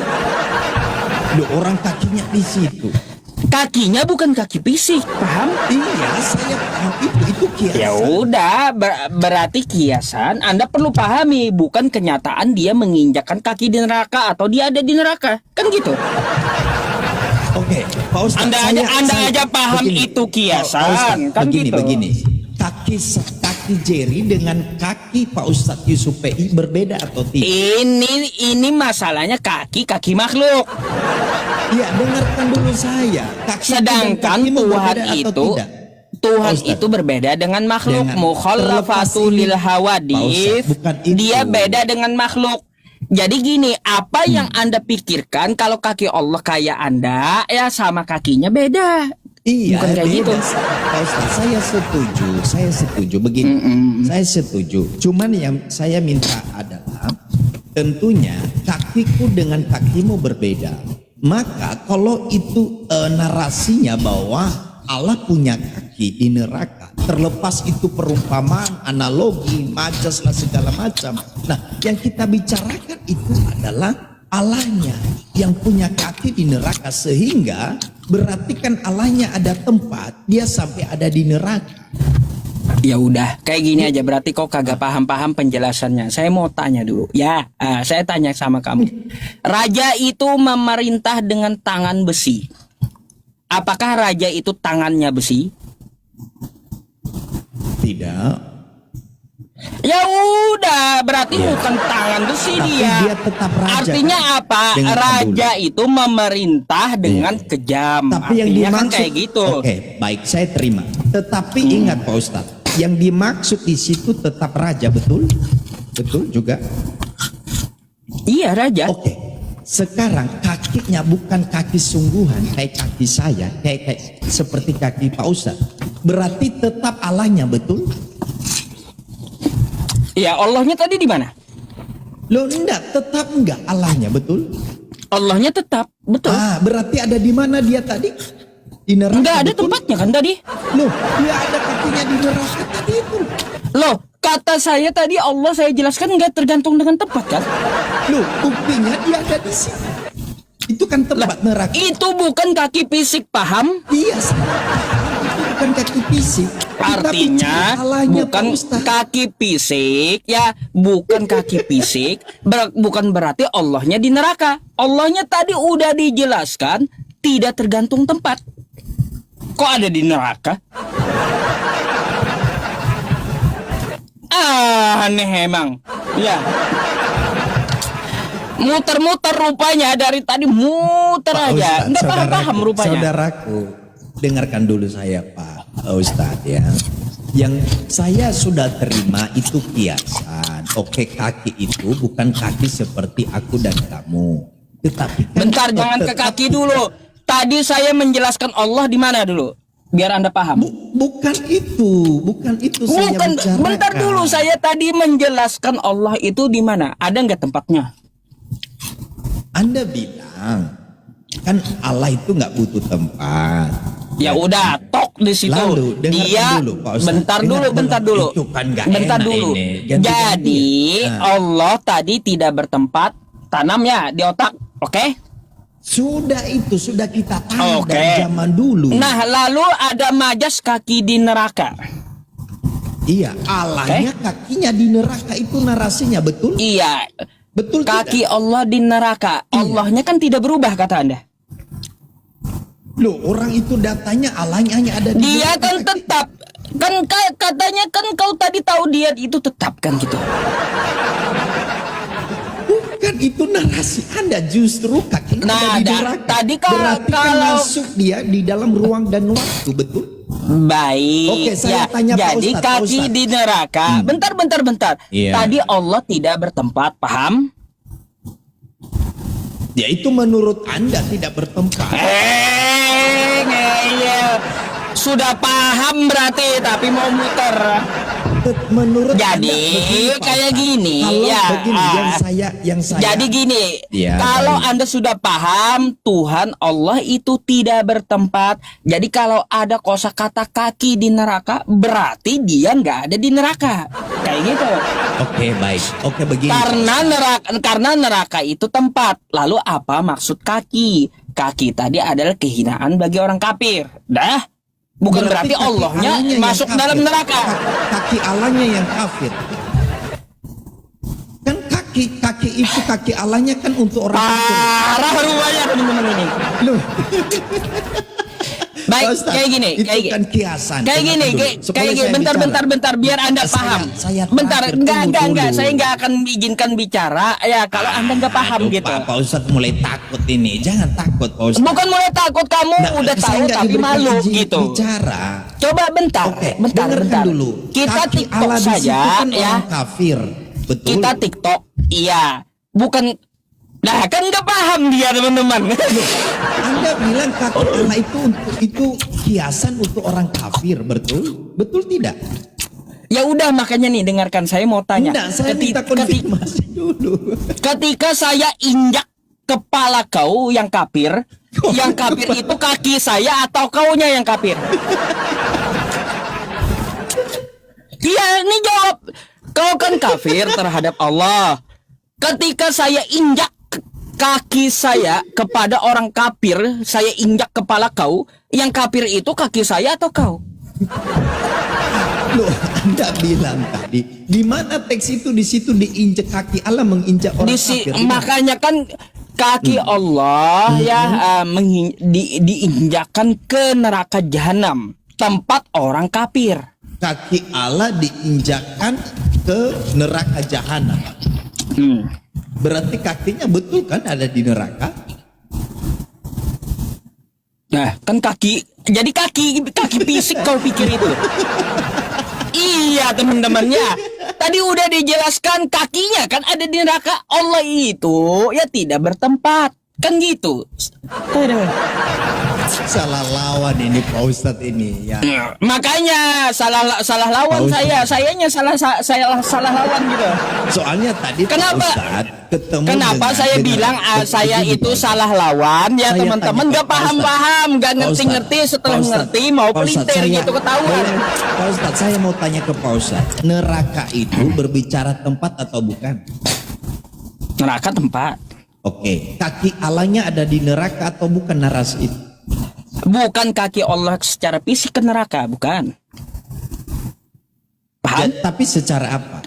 Loh, orang kakinya di situ. Kakinya bukan kaki fisik, paham? Iya, saya paham itu kiasan. Ya udah, berarti kiasan Anda perlu pahami, bukan kenyataan dia menginjakkan kaki di neraka atau dia ada di neraka. Kan gitu. Oke, Pak Ustadz. Anda aja paham itu kiasan, Pak Ustadz, kan begini. gitu. Kaki Jerry dengan kaki Pak Ustadz Yusuf PI berbeda atau tidak? Ini masalahnya kaki makhluk. Iya, dengarkan dulu saya. Kaki dengan Sedangkan kakimu Tuhan berbeda atau itu, tidak? Tuhan Pak Ustadz. itu berbeda dengan makhluk. Dengan- Mukhallafatu terlepas ini, lil Pak hawadits. Ustadz, bukan itu. Dia beda dengan makhluk. Jadi gini, apa yang Anda pikirkan kalau kaki Allah kayak Anda, ya sama kakinya beda. Iya, Bukan kayak beda. gitu. Pak Ustadz, saya setuju. Begini, saya setuju. Cuman yang saya minta adalah tentunya kakiku dengan kakimu berbeda. Maka kalau itu narasinya bahwa Allah punya kaki di neraka, terlepas itu perumpamaan, analogi, majas lah segala macam. Nah, yang kita bicarakan itu adalah Allahnya yang punya kaki di neraka, sehingga berarti kan Allahnya ada tempat dia sampai ada di neraka. Ya udah, kayak gini aja, berarti kok kagak paham-paham penjelasannya. Saya mau tanya dulu. Ya, saya tanya sama kamu. Raja itu memerintah dengan tangan besi. Apakah raja itu tangannya besi? Tidak. Ya udah, berarti bukan tangan besi Tapi dia. dia tetap raja, Artinya kan? apa? Dengarkan Raja itu memerintah dengan kejam. Tapi yang Artinya kan dimaksud kayak gitu. Oke, baik, saya terima. Tetapi ingat Pak Ustadz, yang dimaksud di situ tetap raja, betul? Betul juga. Iya, raja. Oke. Sekarang kakinya bukan kaki sungguhan kayak kaki saya, kayak seperti kaki Pak Ustadz. Berarti tetap Allahnya, betul? Ya, Allahnya tadi di mana? Loh, enggak, tetap enggak Allahnya, betul? Allahnya tetap, betul. Berarti ada di mana dia tadi? Di neraka. Enggak ada betul? tempatnya kan tadi? Loh, dia ada kakinya di neraka tadi itu. Loh, kata saya tadi Allah saya jelaskan nggak tergantung dengan tempat kan? Loh, buktinya dia ada di sini. Itu kan tempat neraka. Itu bukan kaki fisik, paham? Iya, itu bukan kaki fisik. Kita Artinya bicara Allahnya, bukan Pak Ustadz. kaki fisik, ya bukan kaki fisik, bukan berarti Allahnya di neraka. Allahnya tadi udah dijelaskan tidak tergantung tempat. Kok ada di neraka? Aneh emang. Ya. Muter-muter rupanya dari tadi muter Pak aja. Ustadz, Nggak paham-paham saudaraku, rupanya. Saudaraku, dengarkan dulu saya Pak Ustadz ya. Yang saya sudah terima itu kiasan. Oke, kaki itu bukan kaki seperti aku dan kamu. Tetapi kan Bentar, jangan ke tetap kaki dulu. Tadi saya menjelaskan Allah di mana dulu? Biar Anda paham. bukan itu saya Bukan, bicarakan. bentar dulu, saya tadi menjelaskan Allah itu di mana? Ada nggak tempatnya? Anda bilang kan Allah itu nggak butuh tempat. Ya udah, tok di situ. Lalu, dengarkan Dia dulu, Pak Ustadz. bentar dulu. Itu kan nggak Bentar enak dulu. ini. Ganti-ganti. Jadi Nah. Allah tadi tidak bertempat tanamnya di otak, oke? Sudah kita tahu Oke. dari zaman dulu. Nah, lalu ada majas kaki di neraka. Iya, Allahnya kakinya di neraka, itu narasinya, betul? Iya, Betul kaki tidak? Allah di neraka. Allahnya kan tidak berubah kata Anda. Loh, orang itu datanya Allahnya hanya ada di Dia neraka. kan tetap kan katanya kan kau tadi tahu dia itu tetap kan gitu. Bukan, itu narasi Anda, justru kakinya Nah, ada di da- neraka. tadi Berarti kan kalau- masuk dia di dalam ruang dan waktu, betul? Baik. Oke, saya ya. tanya Pak Jadi Ustadz, Pak kaki Ustadz. di neraka. Bentar. Iya. Tadi Allah tidak bertempat, paham? Ya itu menurut Anda tidak bertempat. Ngeyel. Sudah paham berarti tapi mau muter. Menurut Jadi, Anda begini, Pak kayak Ustadz. gini, Kalau ya, begini, yang saya Jadi gini, Ya, kalau baik. Anda sudah paham Tuhan Allah itu tidak bertempat. Jadi kalau ada kosakata kaki di neraka, berarti dia nggak ada di neraka. Kayak gitu. Oke, baik. Oke, begini. Karena neraka itu tempat. Lalu apa maksud kaki? Kaki tadi adalah kehinaan bagi orang kafir. Dah. Bukan berarti kaki Allahnya Allahnya yang masuk kafir. dalam neraka. Kaki Allahnya yang kafir. Kan kaki itu kaki Allahnya kan untuk orang kafir. Parah rupanya teman-teman ini. Loh, Baik, Pak Ustadz, kayak gini, itu kayak kan kiasan. Kayak Dengarkan gini, dulu. kayak Supaya gini. saya Bentar, bicara. bentar, bentar, biar Anda paham. Saya Bentar, terakhir, enggak. tunggu dulu. Saya nggak akan izinkan bicara ya kalau Anda nggak paham Aduh, gitu. Pak Ustadz mulai takut ini. Jangan takut Pak Ustadz. Bukan mulai takut, kamu Nggak, udah saya tahu nggak tapi diberikan malu izin gitu. Bicara. Coba bentar, Oke, bentar, dengarkan bentar. dulu. Kita Kaki TikTok Allah di situ saja kan ya. orang kafir. Betul. Kita TikTok, iya. Bukan. Nah, kan nggak paham dia teman-teman. Anda bilang kaki Allah itu hiasan untuk orang kafir, betul? Betul tidak? Ya udah, makanya nih dengarkan, saya mau tanya. Tidak, saya minta konfirmasi dulu. Ketika saya injak kepala kau yang kafir itu kaki saya atau kaunya yang kafir? Iya, ini jawab. Kau kan kafir terhadap Allah. Ketika saya injak kaki saya kepada orang kafir, saya injak kepala kau, yang kafir itu kaki saya atau kau? Loh, Anda bilang tadi, di mana teks itu di situ diinjak kaki Allah menginjak orang kafir? Makanya kan kaki Allah diinjakkan ke neraka jahanam, tempat orang kafir. Kaki Allah diinjakkan ke neraka jahanam. Berarti kakinya betul kan ada di neraka? Nah, kan kaki, jadi kaki fisik kau pikir itu. Iya teman-temannya. Tadi udah dijelaskan kakinya kan ada di neraka. Allah itu ya tidak bertempat. Kan gitu. Salah lawan ini Pak Ustadz ini ya. Makanya salah lawan sayanya salah lawan gitu. Soalnya tadi Kenapa? Pak Ustadz ketemu Kenapa saya bilang saya itu salah lawan ya teman-teman, nggak paham-paham, nggak ngerti-ngerti, setelah ngerti mau pelintir gitu ketahuan. Pak Ustadz, saya mau tanya ke Pak Ustadz, neraka itu berbicara tempat atau bukan? Neraka tempat. Oke, kaki Allahnya ada di neraka atau bukan narasi itu? Bukan kaki Allah secara fisik ke neraka, bukan. Paham? Tapi secara apa?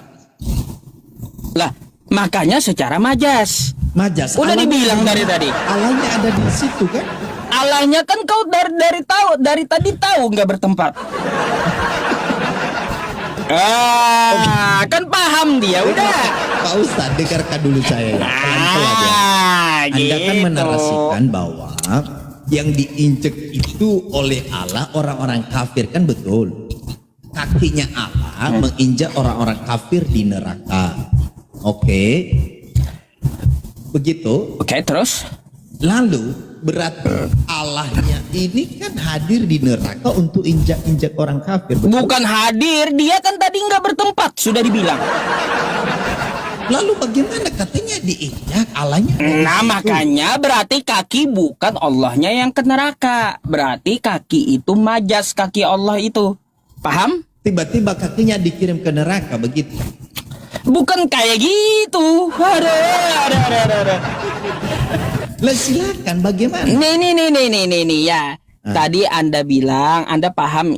Lah, makanya secara majas. Majas. Udah dibilang dari tadi. Allahnya ada di situ kan? Allahnya kan kau dari tadi tahu nggak bertempat. Kan paham dia udah. Pak Ustadz, dengarkan dulu saya ya. Pelan-pelan ya. Anda kan Gitu. menarasikan bahwa yang diinjek itu oleh Allah orang-orang kafir, kan betul. Kakinya Allah menginjak orang-orang kafir di neraka. Oke. Begitu. Oke, terus? Lalu berarti Allahnya ini kan hadir di neraka untuk injak-injak orang kafir. Betul? Bukan hadir, dia kan tadi nggak bertempat, sudah dibilang. Lalu bagaimana katanya diinjak Allahnya? Nah, makanya berarti kaki bukan Allahnya yang ke neraka. Berarti kaki itu majas, kaki Allah itu. Paham? Tiba-tiba kakinya dikirim ke neraka begitu. Bukan kayak gitu. Ada. Lah silakan bagaimana? Nih ya. Tadi Anda bilang, Anda paham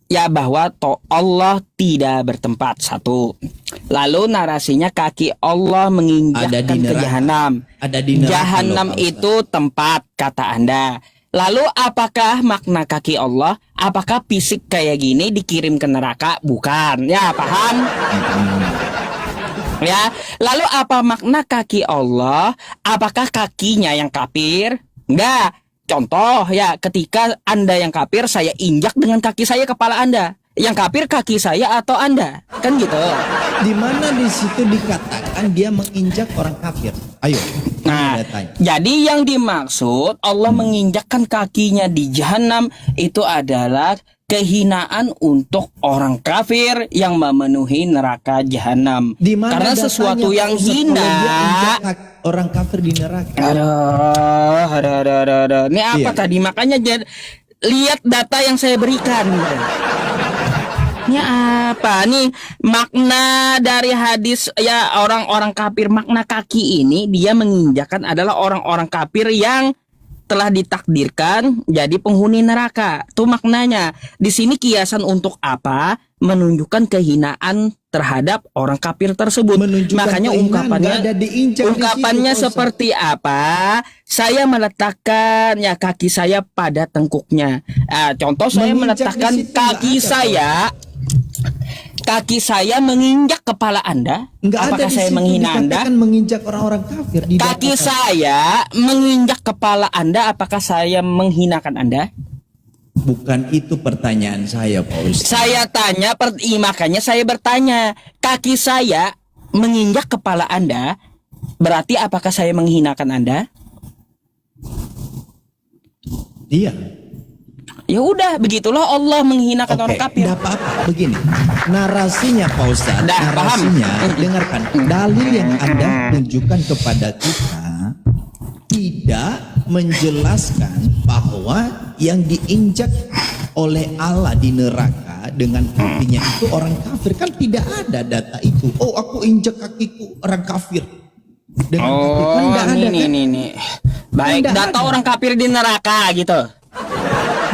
ya bahwa Allah tidak bertempat, satu. Lalu narasinya kaki Allah menginjakkan ke jahanam. Ada di neraka. Jahanam itu tempat, kata Anda. Lalu apakah makna kaki Allah? Apakah fisik kayak gini dikirim ke neraka? Bukan. Ya, paham? Ya. Lalu apa makna kaki Allah? Apakah kakinya yang kafir? Enggak. Contoh ya, ketika Anda yang kafir, saya injak dengan kaki saya kepala Anda. Yang kafir kaki saya atau Anda? Kan gitu. Di mana di situ dikatakan dia menginjak orang kafir? Ayo. Nah, jadi yang dimaksud Allah menginjakkan kakinya di jahanam itu adalah kehinaan untuk orang kafir yang memenuhi neraka jahanam. Karena sesuatu yang hina. Orang kafir di neraka. Aduh. Ini apa tadi? Makanya lihat data yang saya berikan. Ini apa nih makna dari hadis ya orang-orang kafir, makna kaki ini dia menginjakkan adalah orang-orang kafir yang telah ditakdirkan jadi penghuni neraka. Tuh maknanya. Di sini kiasan untuk apa? menunjukkan kehinaan terhadap orang kafir tersebut. Menunjukkan Makanya kehinaan, ungkapannya nggak ada diinjak di ungkapannya situ, Pak Ustadz. seperti apa? Saya meletakkan ya kaki saya pada tengkuknya. Contoh saya Menginjak meletakkan di situ nggak kaki ada, saya. Kaki saya menginjak kepala Anda. Nggak ada Apakah di saya situ menghina Anda? dikatakan menginjak orang-orang kafir. Kaki Dikatakan. saya menginjak kepala Anda. Apakah saya menghinakan Anda? Bukan itu pertanyaan saya, Pak Ustadz. Saya tanya, makanya saya bertanya, kaki saya menginjak kepala Anda, berarti apakah saya menghinakan Anda? Iya. Ya udah, begitulah Allah menghinakan orang kafir. Tidak apa-apa. Begini, narasinya Pak Ustadz, Dah, paham. narasinya, dengarkan. Dalil yang Anda tunjukkan kepada kita tidak menjelaskan bahwa yang diinjak oleh Allah di neraka dengan kakinya itu orang kafir. Kan tidak ada data itu. Oh, aku injak kakiku orang kafir. Dengan kaki. Kan Oh, tidak ada, kan? nih. Baik, Nggak data ada. orang kafir di neraka gitu.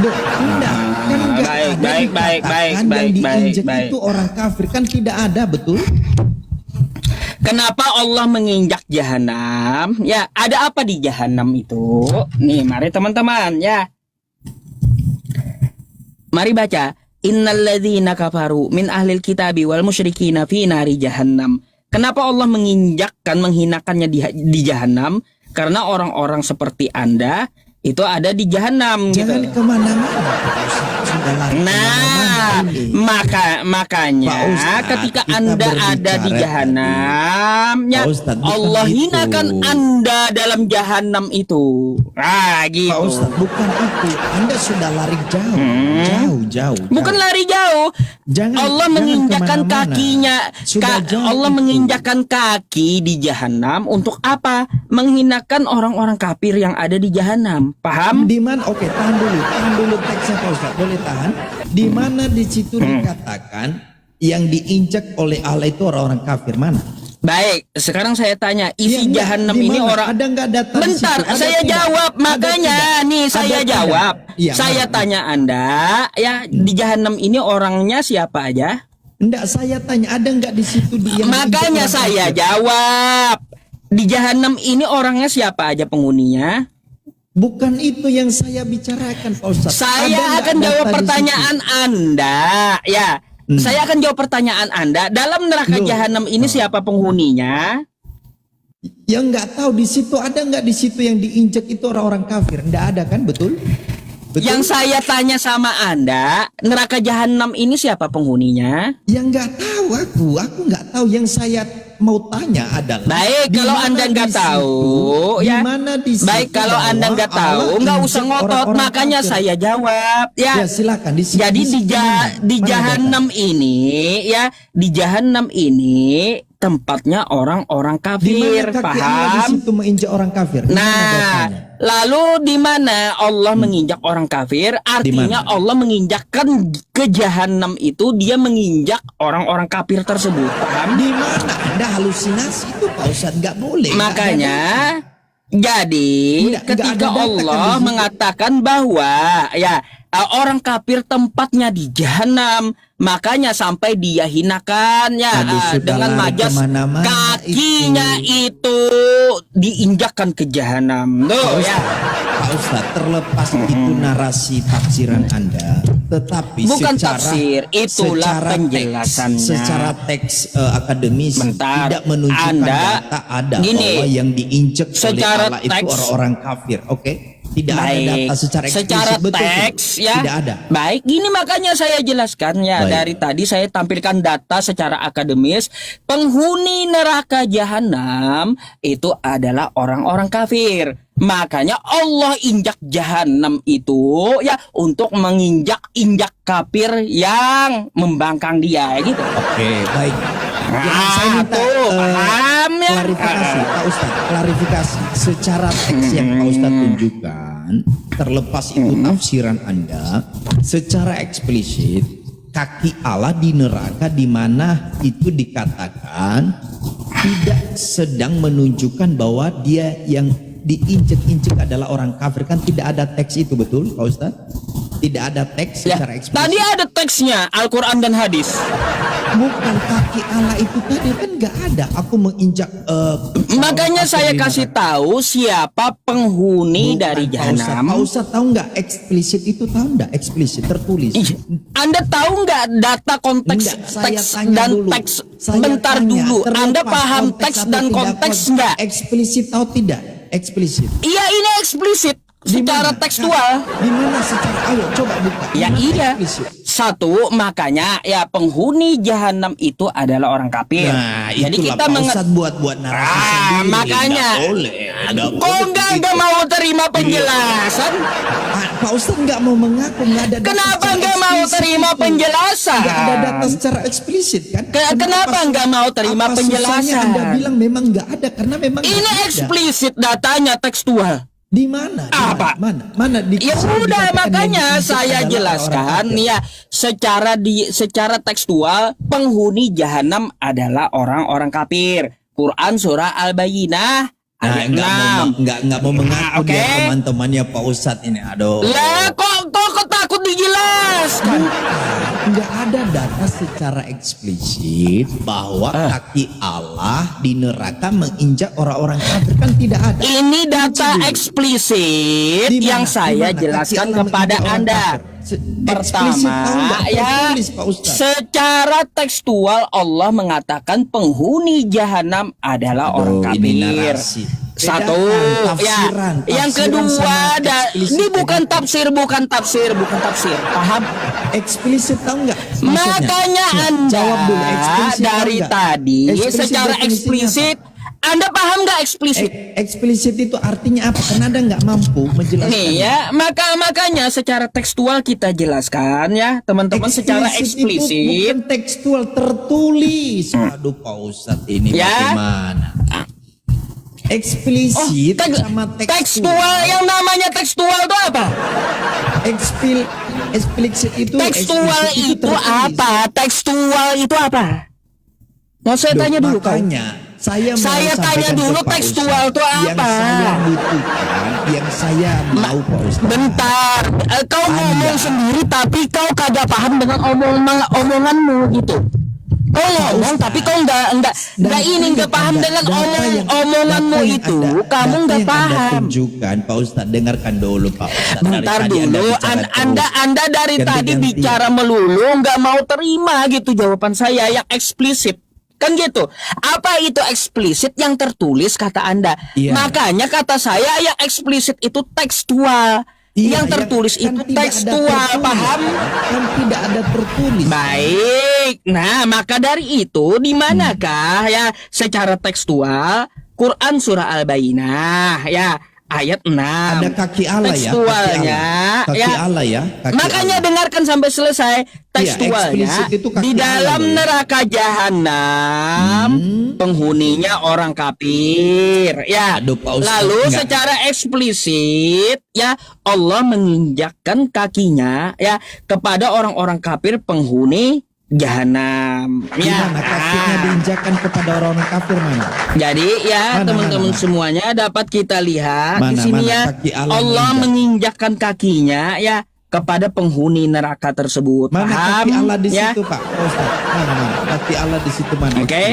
Tidak, kan nggak Baik, ada baik, dikatakan baik, yang diinjak baik. itu orang kafir. Kan tidak ada, betul? Kenapa Allah menginjak jahanam? Ya, ada apa di jahanam itu? Nih, mari teman-teman ya. Mari baca. Innalladzina kafaru min ahlil kitabi wal musyrikina fi nari jahannam. Kenapa Allah menginjakkan, menghinakannya di jahanam? Karena orang-orang seperti Anda itu ada di jahanam Jangan gitu. kemana-mana. Sudah lari Nah, kemana-mana ini. makanya Pak Ustadz, ketika kita Anda ada di berbicara jahanam, ya Pak Ustadz, bukan Allah itu. hinakan Anda dalam jahanam itu. Ah, Pak gitu. Ustadz, bukan itu. Anda sudah lari jauh, jauh. Bukan lari jauh. Jangan- Allah jangan menginjakkan kemana-mana. kakinya. Sudah jauh Allah itu. menginjakkan kaki di jahanam untuk apa? Menghinakan orang-orang kafir yang ada di jahanam. Paham? Di mana? Oke, tahan dulu teksnya Pak Ustadz. Boleh tahan? Di mana di situ dikatakan yang diinjak oleh Allah itu orang-orang kafir mana? Baik, sekarang saya tanya, isi Ya, enggak. jahanam Di ini mana? orang. Ada nggak data di Bentar, situ? Ada saya tidak? jawab. Ada Makanya tidak? nih Ada saya tidak? jawab. Iya, Saya mana? tanya Anda, ya di jahanam ini orangnya siapa aja? Enggak, saya tanya ada nggak di situ yang Makanya diinjak orang saya kafir? jawab. Di jahanam ini orangnya siapa aja penghuninya? Bukan itu yang saya bicarakan, Pak Ustadz. Ada Saya nggak akan data jawab di pertanyaan Anda, ya. Saya akan jawab pertanyaan Anda. Dalam neraka Loh. jahanam ini siapa penghuninya? situ? Yang nggak tahu di situ ada nggak di situ yang diinjak itu orang-orang kafir? Nggak ada kan, betul? Betul? Yang saya tanya sama Anda, neraka jahanam ini siapa penghuninya? Yang nggak tahu aku nggak tahu. Yang saya mau tanya adalah Baik, di kalau mana Anda di nggak situ- tahu, di ya. mana di situ Baik, kalau Anda bahwa nggak tahu, Allah nggak usah injak ngotot. orang-orang Makanya kafir? saya jawab, ya. Ya, silakan di situ. Jadi situ mana? di Mana jahanam data? ini, ya, di jahanam ini tempatnya orang-orang Di mana kafir, kaki Allah di paham? situ menginjak orang kafir? Di mana Nah, datanya? lalu di mana Allah menginjak orang kafir? Artinya mana? Allah menginjakkan ke jahanam itu, dia menginjak orang-orang kafir tersebut, paham? Di mana Anda halusinasi itu, Pak Ustadz? Nggak boleh. nggak Makanya ada. jadi Nggak ketika ada data kan Allah di situ. mengatakan bahwa ya orang kafir tempatnya di jahanam, makanya sampai dia hinakan ya Aduh, sudah dengan lari majas kemana-mana kakinya itu diinjakkan ke jahanam. Tuh ya. Pak Ustadz, terlepas itu narasi tafsiran Anda, tetapi Bukan secara, tafsir, itulah secara penjelasannya. secara teks akademis Bentar, tidak menunjukkan Anda, data ada gini, bahwa yang diinjek oleh secara Allah itu teks- orang-orang kafir. Oke, tidak ada data secara eksplisit. Betul, teks ya. tidak ada. Baik, gini makanya saya jelaskan ya. Baik. Dari tadi saya tampilkan data secara akademis, penghuni neraka jahanam itu adalah orang-orang kafir. Makanya Allah injak jahanam itu ya untuk menginjak-injak kafir yang membangkang dia gitu. Oke, baik. Yang saya minta tuh, paham ya? klarifikasi, Pak Ustadz, klarifikasi secara teks yang Pak Ustadz tunjukkan, terlepas itu tafsiran Anda, secara eksplisit kaki Allah di neraka di mana itu dikatakan tidak sedang menunjukkan bahwa dia yang diinjek-injek adalah orang kafir, kan tidak ada teks itu, betul Pak Ustadz? Tidak ada teks Ya, secara eksplisit. tadi ada teksnya Al-Quran dan hadis. Bukan kaki Allah itu tadi kan nggak ada. Aku menginjak. Makanya aku saya di kasih neraka. tahu siapa penghuni Bukan, dari Pak Ustadz. jahanam. Pak Ustadz tahu nggak eksplisit itu, tahu nggak eksplisit tertulis? Ih, Anda tahu nggak data konteks Enggak, saya teks tanya dan dulu. teks? Saya Bentar tanya, dulu. terlepas Anda paham konteks teks atau dan tidak konteks konteks, nggak? Eksplisit atau tidak? Eksplisit. Iya, ini eksplisit Di secara mana? tekstual. Di mana secara? Ayo coba buka. Di Ya mana iya. eksplisit? Satu, makanya ya penghuni jahanam itu adalah orang kafir. Nah, Jadi itulah kita Pak Ustadz buat narasi sendiri. makanya. Nggak boleh. Nggak Kok boleh nggak begitu. mau terima penjelasan? Pak Ustadz nggak mau mengaku, nggak ada data Kenapa secara nggak mau eksplisit terima itu. penjelasan? Nggak ada data secara eksplisit kan? Kenapa nggak mau terima apa penjelasan? susahnya Anda bilang memang nggak ada karena memang Ini nggak ada. eksplisit datanya tekstual. Di mana? Di Apa? Mana? Ya udah, makanya saya jelaskan ya secara tekstual penghuni jahanam adalah orang-orang kafir. Quran surah Al-Bayyinah ayat 6. Nggak mau mengaku Oke. dia teman-temannya Pak Ustadz ini. Aduh. Lah kok takut dijelaskan? Nggak ada data secara eksplisit bahwa kaki Allah di neraka menginjak orang-orang kafir, kan tidak ada. Ini data eksplisit Di mana? yang Di saya mana? jelaskan Kaki Allah kepada menginjak orang Anda. kafir. Eksplisit tahu Pertama nggak? ya, Tertulis, Pak Ustadz. secara tekstual Allah mengatakan penghuni jahanam adalah orang Aduh, ini kafir. narasi. Satu, Bedakan ya. Yang tafsiran kedua, sama eksplisit. ini bukan Bedakan. bukan tafsir. Paham? Eksplisit tahu nggak? Maksudnya? Makanya Ya, Anda jawab dulu, eksplisit tahu dari nggak? tadi Eksplisit secara definisinya eksplisit, apa? Anda paham nggak eksplisit? Eksplisit itu artinya apa? Karena Anda nggak mampu menjelaskan. Nih ya, makanya secara tekstual kita jelaskan ya, teman-teman secara Itu eksplisit. bukan tekstual, tertulis. Aduh Pak Ustadz ini Ya. bagaimana? Eksplisit sama tekstual yang namanya tekstual itu apa? Eksplisit itu Tekstual eksplisit itu tertulis. apa? Tekstual itu apa? Mau saya tanya dulu kau. Makanya saya Saya tanya sampaikan ke dulu Pak tekstual Ustadz, itu yang apa? saya butuhkan, yang saya mau Pak Ustadz. Bentar, kau ngomong sendiri tapi kau kagak paham dengan omonganmu gitu. Kau ngomong tapi kau nggak paham dengan omonganmu itu. Kamu nggak paham. Tunjukkan Pak Ustadz, dengarkan dulu Pak Ustadz. Bentar Dari tadi dulu, bicara terus. anda dari tadi Ganti-gantian. bicara melulu nggak mau terima gitu jawaban saya yang eksplisit. Kan gitu. Apa itu eksplisit yang tertulis kata Anda? Iya. Makanya kata saya yang eksplisit itu tekstual. Iya, yang tertulis kan itu tidak ada tekstual, tertulis. paham? Kan tidak ada tertulis. Baik. Nah, maka dari itu di manakah ya secara tekstual Quran surah Al-Bayyinah ya ayat 6. Ada kaki Allah ya. Tekstualnya Kaki Allah ya. Kaki makanya Allah. dengarkan sampai selesai tekstualnya eksplisit itu kaki di dalam Allah, loh. neraka jahanam penghuninya orang kafir ya. Aduh, Pak Ustadz, Lalu enggak. secara eksplisit ya Allah menginjakkan kakinya ya kepada orang-orang kafir penghuni jahanam. Di Ya. mana kakinya diinjakan kepada orang-orang kafir mana? Jadi ya Mana, teman-teman mana? semuanya dapat kita lihat di Mana, sini mana ya kaki Allah Allah menginjak? menginjakkan kakinya ya kepada penghuni neraka tersebut. Mana Paham? kaki Allah di ya? situ Pak Ustadz? Mana? Kaki Allah di situ mana? Oke.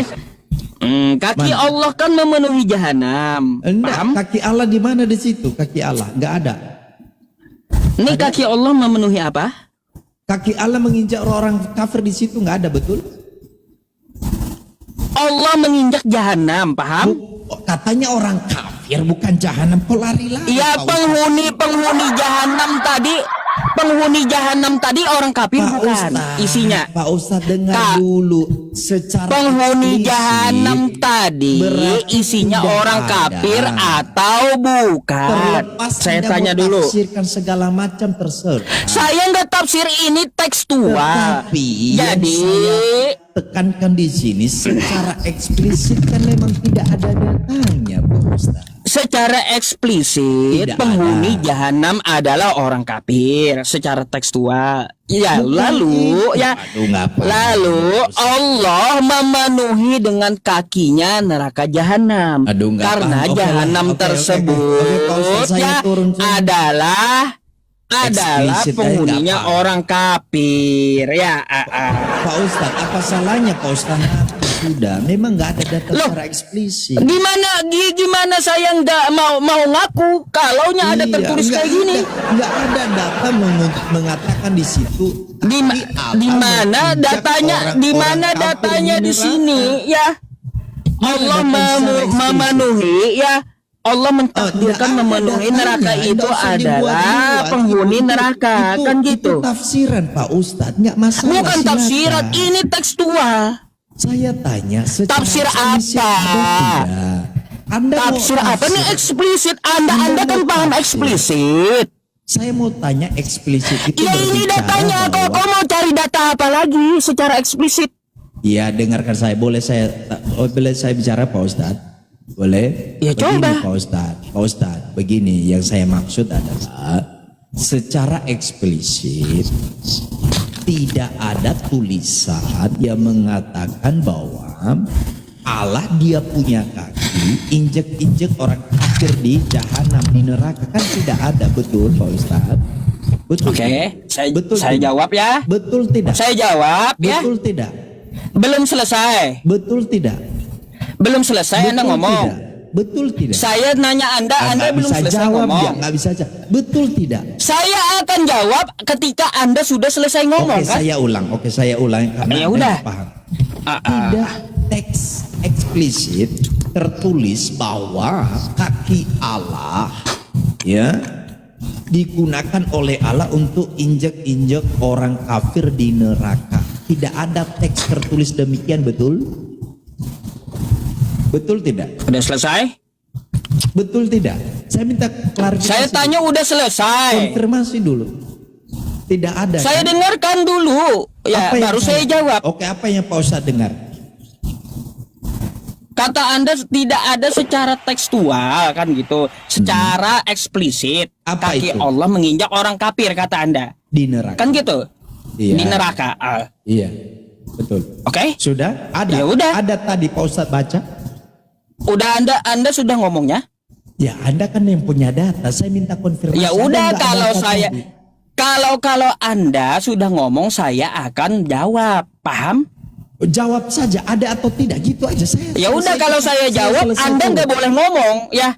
Kaki Mana? Allah kan memenuhi jahanam. Enggak, Paham? kaki Allah di mana di situ? Kaki Allah nggak ada. Ini kaki Allah memenuhi apa? Kaki Allah menginjak orang kafir di situ nggak ada, betul? Allah menginjak jahanam, paham? Katanya orang kafir bukan jahanam, kok lari-lari? Iya, Pak Ustadz? penghuni jahanam tadi, penghuni jahanam tadi orang kafir Pak bukan? Ustadz, Isinya. Pak Ustadz dengar Kak, dulu secara Penghuni eksplisit, jahanam tadi berarti isinya tidak orang ada. kafir atau bukan? Terlepas Saya Anda tanya mau dulu. tafsirkan segala macam terserah. Saya nggak tafsir ini tekstual. Tetapi Jadi yang tekankan di sini secara eksplisit kan memang tidak ada datanya, Pak Ustaz. secara eksplisit Tidak penghuni ada. jahanam adalah orang kafir secara tekstual. Ya, Bukan lalu itu. ya Aduh, nggak apa. lalu Allah memenuhi dengan kakinya neraka jahanam. Aduh, nggak Karena paham. Oke lah. jahanam Oke, tersebut Pak Ustaz, saya ya turun. adalah adalah Eksplisit aja penghuninya nggak apa. orang kafir ya. Pak Ustadz, apa salahnya Pak Ustadz ngaku sudah? Memang nggak ada data Loh, secara eksplisit. Gimana saya nggak mau ngaku kalaunya ada Iya, tertulis kayak gini? nggak ada data mengatakan di situ. Di mana datanya? Di mana datanya di sini ya? Allah memenuhi ya. Allah mentakdirkan memenuhi neraka itu adalah penghuni neraka, kan gitu. Itu tafsiran Pak Ustadz, nggak masalah. Bukan silakan. tafsiran, ini tekstual. Saya tanya secara Tafsir eksplisit apa? atau tidak? Anda mau Tafsir apa nih tafsir? eksplisit? Anda Anda kan mau paham tafsir? eksplisit. Saya mau tanya eksplisit itu Ya ini berbicara datanya. Kok bahwa- mau cari data apa lagi secara eksplisit? Ya, dengarkan saya. Boleh saya bicara Pak Ustadz? Boleh? Ya, Begini, coba. Pak Ustadz, begini yang saya maksud adalah secara eksplisit tidak ada tulisan yang mengatakan bahwa Allah dia punya kaki, injek-injek orang kafir di jahanam, di neraka, kan tidak ada. Betul Pak Ustadz? Betul. Oke, saya tidak? jawab ya. Betul tidak? Saya jawab ya. Betul tidak? Belum selesai. Betul tidak? Belum selesai Anda Betul ngomong. tidak? Betul tidak? Saya nanya Anda Nggak belum bisa selesai jawab ngomong. ya, nggak bisa jawab. Betul tidak? Saya akan jawab ketika Anda sudah selesai ngomong Oke, kan? saya ulang karena Ya Anda udah. nggak paham. Ah, ah. Tidak teks eksplisit tertulis bahwa kaki Allah ya digunakan oleh Allah untuk injek-injek orang kafir di neraka. Tidak ada teks tertulis demikian, betul? Betul tidak? Udah selesai? Betul tidak? Saya minta klarifikasi. Saya tanya udah selesai. Konfirmasi dulu. Tidak ada. Saya kan? dengarkan dulu. Ya, Apa yang baru saya jawab. Oke, apa yang Pak Ustadz dengar? Kata Anda tidak ada secara tekstual kan gitu. Secara eksplisit. Apa Kaki itu? Allah menginjak orang kafir kata Anda. Di neraka. Kan gitu? Iya. Di neraka. Iya, betul. Oke? Sudah? Ada. Ya udah. Ada tadi Pak Ustadz baca. Udah Anda sudah ngomongnya? Ya, Anda kan yang punya data. Saya minta konfirmasi. Ya Anda udah nggak kalau data saya tadi. kalau Anda sudah ngomong saya akan jawab. Paham? Jawab saja ada atau tidak, gitu aja saya. Ya udah kalau saya jawab Anda nggak boleh ngomong ya.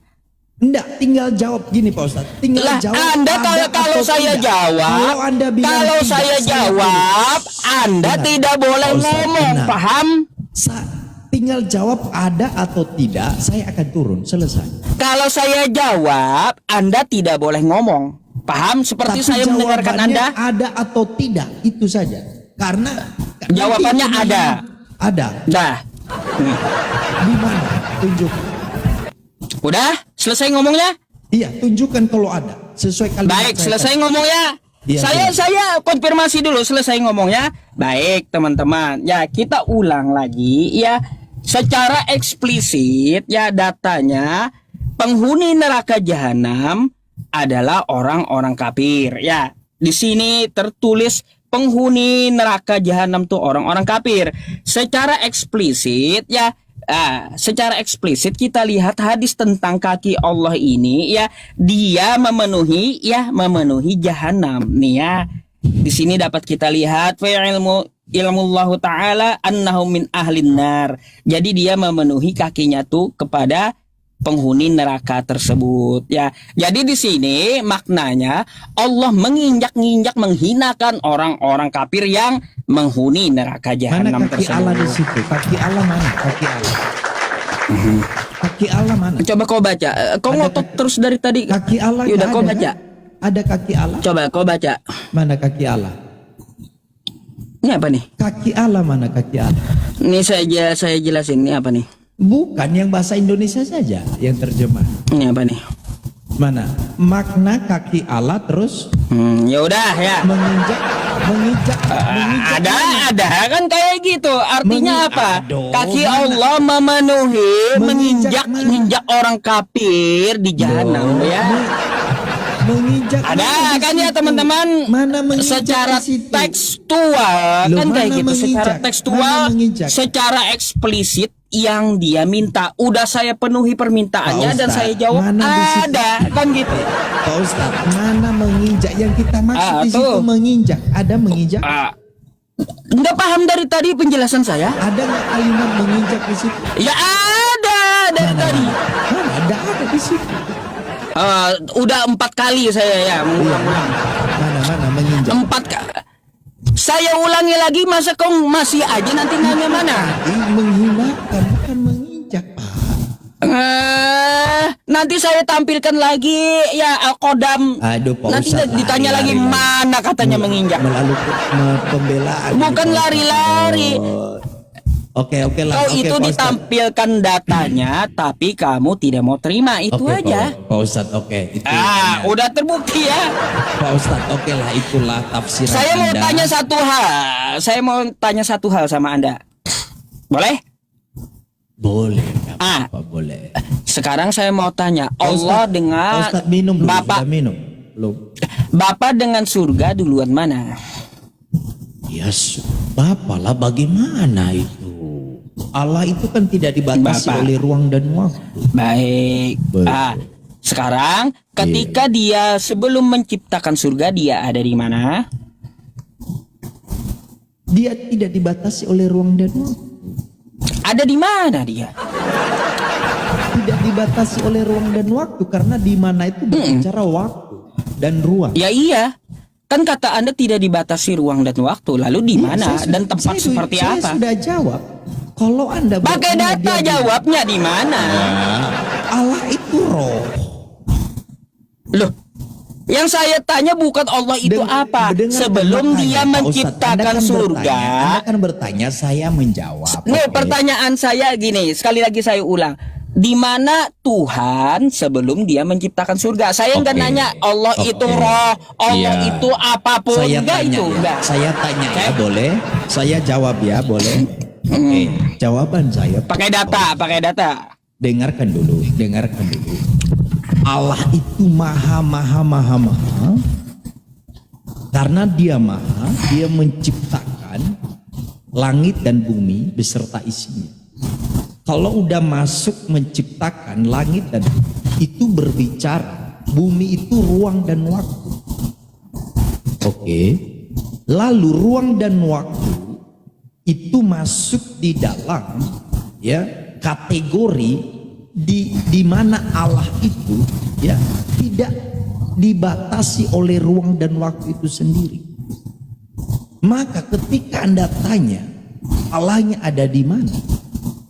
Enggak, tinggal jawab gini Pak Ustadz. Tinggal Lah jawab. Anda ada kalau atau saya tidak. jawab, Kalau Anda bilang kalau tidak, saya jawab, Anda Benar. tidak boleh Pak Ustadz, ngomong, benar. paham? Tinggal jawab ada atau tidak, saya akan turun, selesai. Kalau saya jawab, Anda tidak boleh ngomong, paham? Seperti Tapi saya mendengarkan jawabannya Anda. ada atau tidak, itu saja. Karena Jawabannya nanti ada. Ada. Dah, Di mana? Tunjuk. udah selesai ngomongnya? Iya, tunjukkan kalau ada. Sesuai kalimat Baik, saya selesai tadi. ngomongnya. Iya, Saya konfirmasi dulu selesai ngomongnya. Baik, teman-teman. Ya, kita ulang lagi ya. Secara eksplisit ya datanya penghuni neraka jahanam adalah orang-orang kafir. Ya, di sini tertulis penghuni neraka jahanam tuh orang-orang kafir. Secara eksplisit ya secara eksplisit kita lihat hadis tentang kaki Allah ini ya, dia memenuhi jahanam nih ya. Di sini dapat kita lihat ilmullahu taala annahu min ahlin nar. Jadi dia memenuhi kakinya tuh kepada penghuni neraka tersebut ya. Jadi di sini maknanya Allah menginjak-injak menghinakan orang-orang kafir yang menghuni neraka Mana jahanam kaki tersebut. Allah di situ? Kaki Allah mana? Kaki Allah. Kaki Allah mana? Coba kau baca. Kau ngotot terus dari tadi. Kaki Allah Yaudah nggak kau ada, baca. kan? Ada kaki Allah. Coba kau baca. Mana kaki Allah? Ini apa nih? Kaki Allah mana kaki Allah? Ini saya jelasin. Ini apa nih? Bukan yang bahasa Indonesia saja yang terjemah. Ini apa nih? Mana? Makna kaki Allah terus Ya udah ya. menginjak. Ada kan kayak gitu. Artinya apa? Aduh, Kaki mana? Allah memenuhi Menginjak menginjak orang kafir di jahanam ya. Menginjak. Ada mana di kan ya situ? teman-teman? Mana menginjak Secara di situ? tekstual Loh, kan kayak mana gitu. Secara menginjak? tekstual, Mana menginjak? secara eksplisit yang dia minta. Udah saya penuhi permintaannya Pak dan Ustadz, saya jawab mana di situ? ada, kan gitu. Pak Ustadz, mana menginjak yang kita maksud di situ tuh. menginjak? Ada menginjak? Nggak paham dari tadi penjelasan saya? Ada nggak kalimat menginjak di situ? Ya ada dari tadi. Mana ada di situ? Udah 4 kali saya ya mengulang-ulang. Mana menginjak? 4 kali. Saya ulangi lagi, masa kau masih aja nanti nanya mana? Menghinakan bukan menginjak, Pak. Nanti saya tampilkan lagi ya Al-Qodam. Aduh, Pak Nanti Ustadz, ditanya lagi lari-lari. mana katanya menginjak. Melalui pembelaan. Bukan Pak Ustadz. lari-lari. Oke lah. Kau Oke, itu Pak Ustadz. ditampilkan datanya, tapi kamu tidak mau terima. Itu Oke, aja. Pak Ustadz, oke. Itu benar. Udah terbukti ya. Pak Ustadz, oke lah, itulah tafsiran Saya mau Anda. tanya satu hal. Saya mau tanya satu hal sama Anda. Boleh? Boleh, nggak Ah. apa-apa, boleh. Sekarang saya mau tanya, Pak Allah Ustadz, dengan Pak Ustadz minum dulu, Bapak, sudah minum? Belum. Bapak dengan surga duluan mana? Ya, Bapak lah, bagaimana itu? Allah itu kan tidak dibatasi Bapak. oleh ruang dan waktu. Baik. Betul. Sekarang ketika dia sebelum menciptakan surga dia ada di mana? Dia tidak dibatasi oleh ruang dan waktu. Ada di mana dia? Tidak dibatasi oleh ruang dan waktu karena di mana itu berbicara waktu dan ruang. Ya iya. Kan kata Anda tidak dibatasi ruang dan waktu. Lalu di mana dan tempat seperti saya apa? sudah jawab. Kalau Anda Pakai bertanya data dia jawabnya di mana? Allah itu roh. Loh, yang saya tanya bukan Allah itu apa. Dengar Sebelum makanya, dia Pak Ustadz, menciptakan Anda kan surga. Anda kan bertanya, saya menjawab. Nih Oke. pertanyaan saya gini, sekali lagi saya ulang. Di mana Tuhan sebelum dia menciptakan surga? Saya nggak Oke. nanya Allah Oke. itu roh, Allah Iya. itu apapun. Saya Enggak tanya itu, ya. enggak. Saya tanya ya, Oke. boleh? Saya jawab ya, boleh? Oke, jawaban saya. Pakai data. Dengarkan dulu. Allah itu maha. Karena dia maha, dia menciptakan langit dan bumi beserta isinya. Kalau udah masuk menciptakan langit dan bumi, itu berbicara bumi itu ruang dan waktu. Oke. Lalu ruang dan waktu itu masuk di dalam ya kategori di mana Allah itu ya tidak dibatasi oleh ruang dan waktu itu sendiri. Maka ketika Anda tanya Allahnya ada di mana,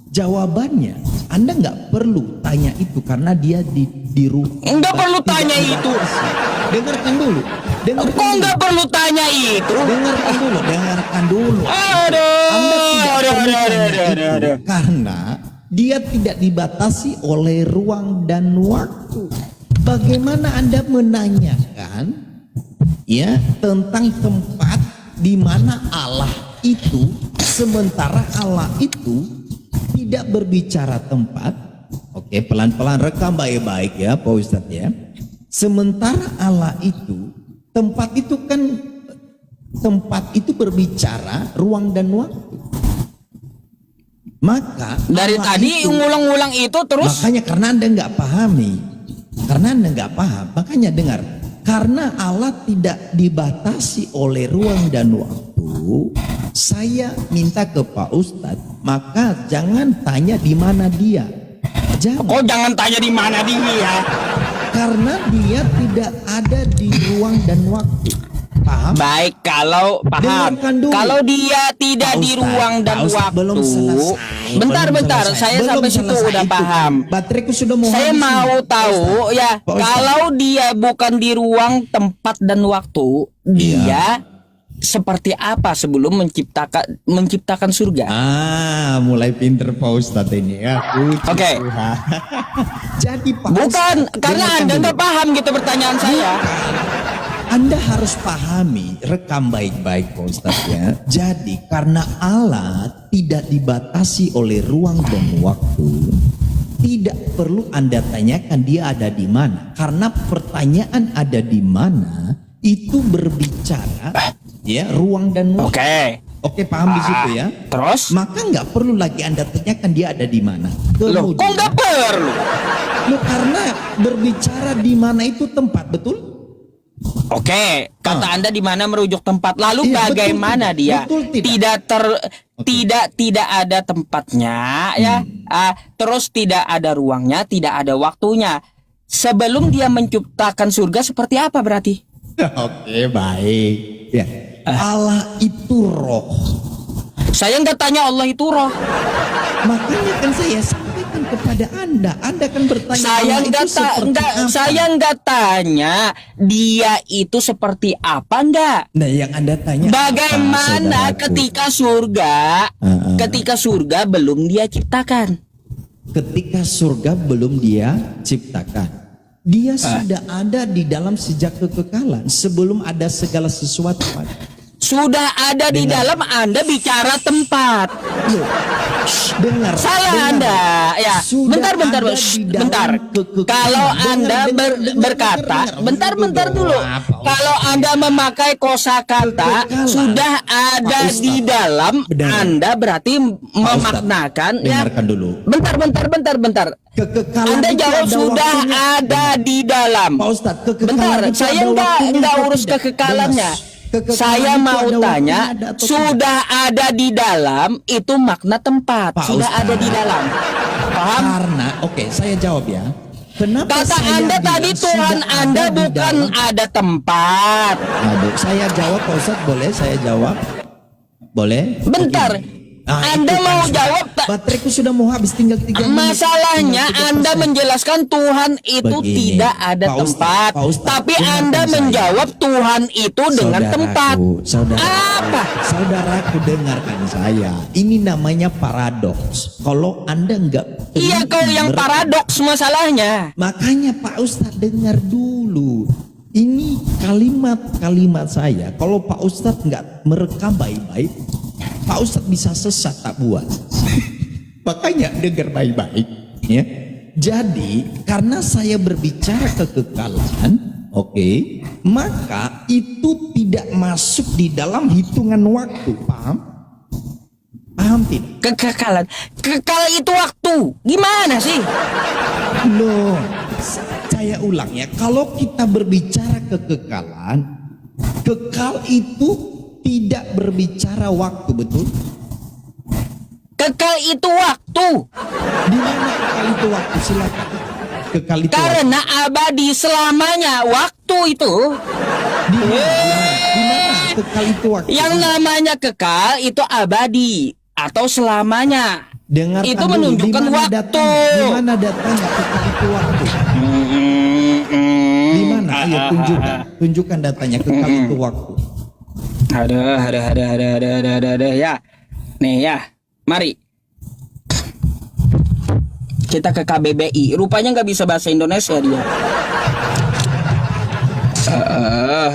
jawabannya Anda nggak perlu tanya itu karena dia di ruang. Nggak perlu Tidak tanya itu. dibatasi. Dengarkan dulu. Kok nggak perlu tanya itu? Dengarkan dulu. Aduh, Anda tidak aduh, perlu aduh, tanya aduh, itu aduh. karena dia tidak dibatasi oleh ruang dan waktu. Bagaimana Anda menanyakan ya tentang tempat di mana Allah itu, sementara Allah itu tidak berbicara tempat. Oke, pelan-pelan rekam baik-baik ya Pak Ustadz ya. Sementara Allah itu, tempat itu berbicara ruang dan waktu. Maka Dari Allah tadi itu- ngulang-ngulang itu terus. Makanya karena Anda nggak pahami, karena Anda nggak paham, makanya dengar. Karena Allah tidak dibatasi oleh ruang dan waktu, saya minta ke Pak Ustadz, maka jangan tanya di mana dia. Kok jangan tanya di mana dia? Karena dia tidak ada di ruang dan waktu. Paham? Baik, kalau paham. Dengarkan dulu. Kalau dia tidak Pak di Ustadz, ruang dan Pak Ustadz, waktu. belum selesai. Bentar, Belum bentar. selesai. Saya Belum sampai situ selesai udah itu. paham. Bateraiku sudah mau Saya habis mau ini. tahu ya, Pak Ustadz. kalau dia bukan di ruang, tempat dan waktu, dia seperti apa sebelum menciptakan surga? Mulai pinter Pak Ustadz ini ya. Oke. Jadi Pak Bukan, Ustadz, karena dengarkan Anda dulu. nggak paham gitu pertanyaan saya. Anda harus pahami, rekam baik-baik Pak Ustadz ya. Jadi karena Allah tidak dibatasi oleh ruang dan waktu, tidak perlu Anda tanyakan dia ada di mana. Karena pertanyaan ada di mana itu berbicara ya ruang dan waktu. Oke. Oke, paham di situ ya. Terus? Maka nggak perlu lagi Anda tanyakan dia ada di mana. Loh, kok nggak perlu? Loh, karena berbicara di mana itu tempat, betul? Oke, kata Anda di mana merujuk tempat. Lalu Iya, bagaimana betul, dia betul tidak. tidak ada tempatnya ya. Terus tidak ada ruangnya, tidak ada waktunya. Sebelum dia menciptakan surga seperti apa berarti? Oke, baik. Ya. Allah itu roh. Saya nggak tanya Allah itu roh. Makanya kan saya sampaikan kepada Anda. Anda kan bertanya Saya Allah itu nggak seperti apa? saya nggak tanya dia itu seperti apa enggak. Nah, yang Anda tanya Bagaimana apa, saudaraku? ketika surga belum dia ciptakan? Ketika surga belum dia ciptakan. Dia sudah ada di dalam sejak kekekalan sebelum ada segala sesuatu. Sudah ada di dalam, Anda bicara tempat. Loh, dengar. Salah dengar. Anda. Ya, Sudah bentar ada di dalam bentar. kekekalan. Kalau Anda Dengar, berkata, dengar. bentar dulu. Kalau Anda memakai kosakata Kekekalan. sudah ada Pak Ustadz. di dalam, Benar. Anda berarti memaknakan ya. Dengarkan dulu. Bentar. Kekekalan Anda itu jawab ada sudah waktunya. ada di dalam. Pak Ustadz, kekekalan Bentar, itu saya ada waktunya nggak atau urus tidak? kekekalannya. Dengar. Kekekalan Saya itu mau ada tanya, waktunya ada atau sudah ada di dalam itu makna tempat. Pak Sudah Ustadz. ada di dalam. Paham? Karena, oke, saya jawab ya. Kenapa Kata saya Anda bilang tadi Tuhan sudah Anda ada di bukan dalam? ada tempat. Aduh, saya jawab Pak Ustadz, boleh saya jawab? Boleh? Bentar. Oke. Anda itu kan mau sudah- jawab bateraiku sudah mau habis, tinggal 3 menit. Masalahnya Tinggal 3%. Anda menjelaskan Tuhan itu Begini, tidak ada Pak Ustadz, tempat. Pak Ustadz, Tapi dengarkan Anda saya. menjawab Tuhan itu dengan tempat. Apa? Saudaraku, dengarkan saya. Ini namanya paradoks. Kalau Anda nggak Iya, kau yang paradoks masalahnya. Makanya Pak Ustadz dengar dulu. Ini kalimat-kalimat saya. Kalau Pak Ustadz nggak merekam baik-baik, Pak Ustadz bisa sesat tak buat. Makanya dengar baik-baik. Ya. Jadi karena saya berbicara kekekalan, oke, maka itu tidak masuk di dalam hitungan waktu. Paham? Paham tidak? Kekekalan. Kekal itu waktu. Gimana sih? Loh, saya ulang ya. Kalau kita berbicara kekekalan, kekal itu tidak berbicara waktu, betul? Kekal itu waktu. Di mana kekal itu waktu? Silakan. Kekal itu waktu. Karena abadi selamanya waktu itu. Di mana kekal itu waktu? Yang namanya kekal itu abadi atau selamanya. Dengarkan itu dulu, menunjukkan di mana waktu. datangnya? Di mana datangnya kekal itu waktu? Di mana? Ayo tunjukkan datanya kekal itu waktu. Ada ya. Nih ya, mari kita ke KBBI. Rupanya nggak bisa bahasa Indonesia dia.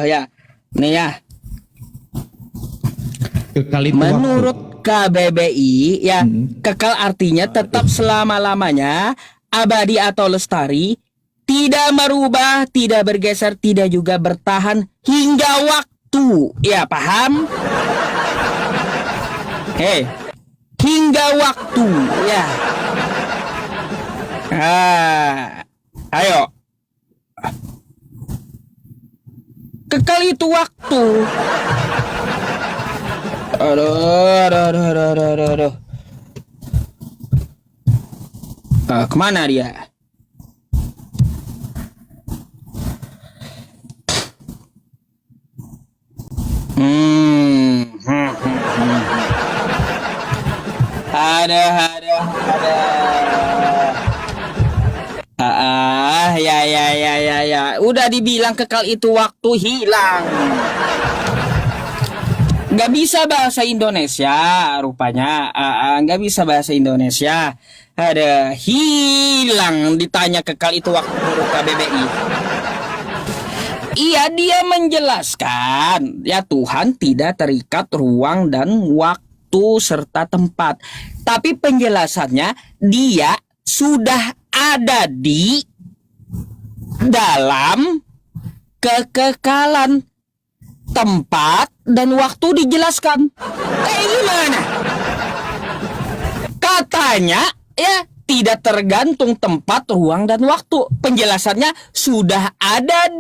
Ya, nih ya. Kekal itu Menurut waktu. KBBI ya, kekal artinya tetap selama-lamanya, abadi atau lestari, tidak merubah, tidak bergeser, tidak juga bertahan hingga waktu. Ya, paham? Hei, hingga waktu ya. Ayo. Kekal itu waktu. Aduh. Kemana dia? Ada. Ya. Udah dibilang kekal itu waktu hilang. Nggak bisa bahasa Indonesia rupanya. Nggak bisa bahasa Indonesia. Ada hilang ditanya kekal itu waktu menurut KBBI. Iya, dia menjelaskan ya Tuhan tidak terikat ruang dan waktu serta tempat. Tapi penjelasannya dia sudah ada di dalam kekekalan. tempat dan waktu dijelaskan. Gimana? Katanya ya tidak tergantung tempat, ruang dan waktu. Penjelasannya sudah ada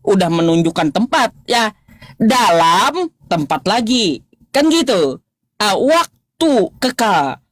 udah menunjukkan tempat ya, dalam tempat lagi kan gitu. Waktu kekal.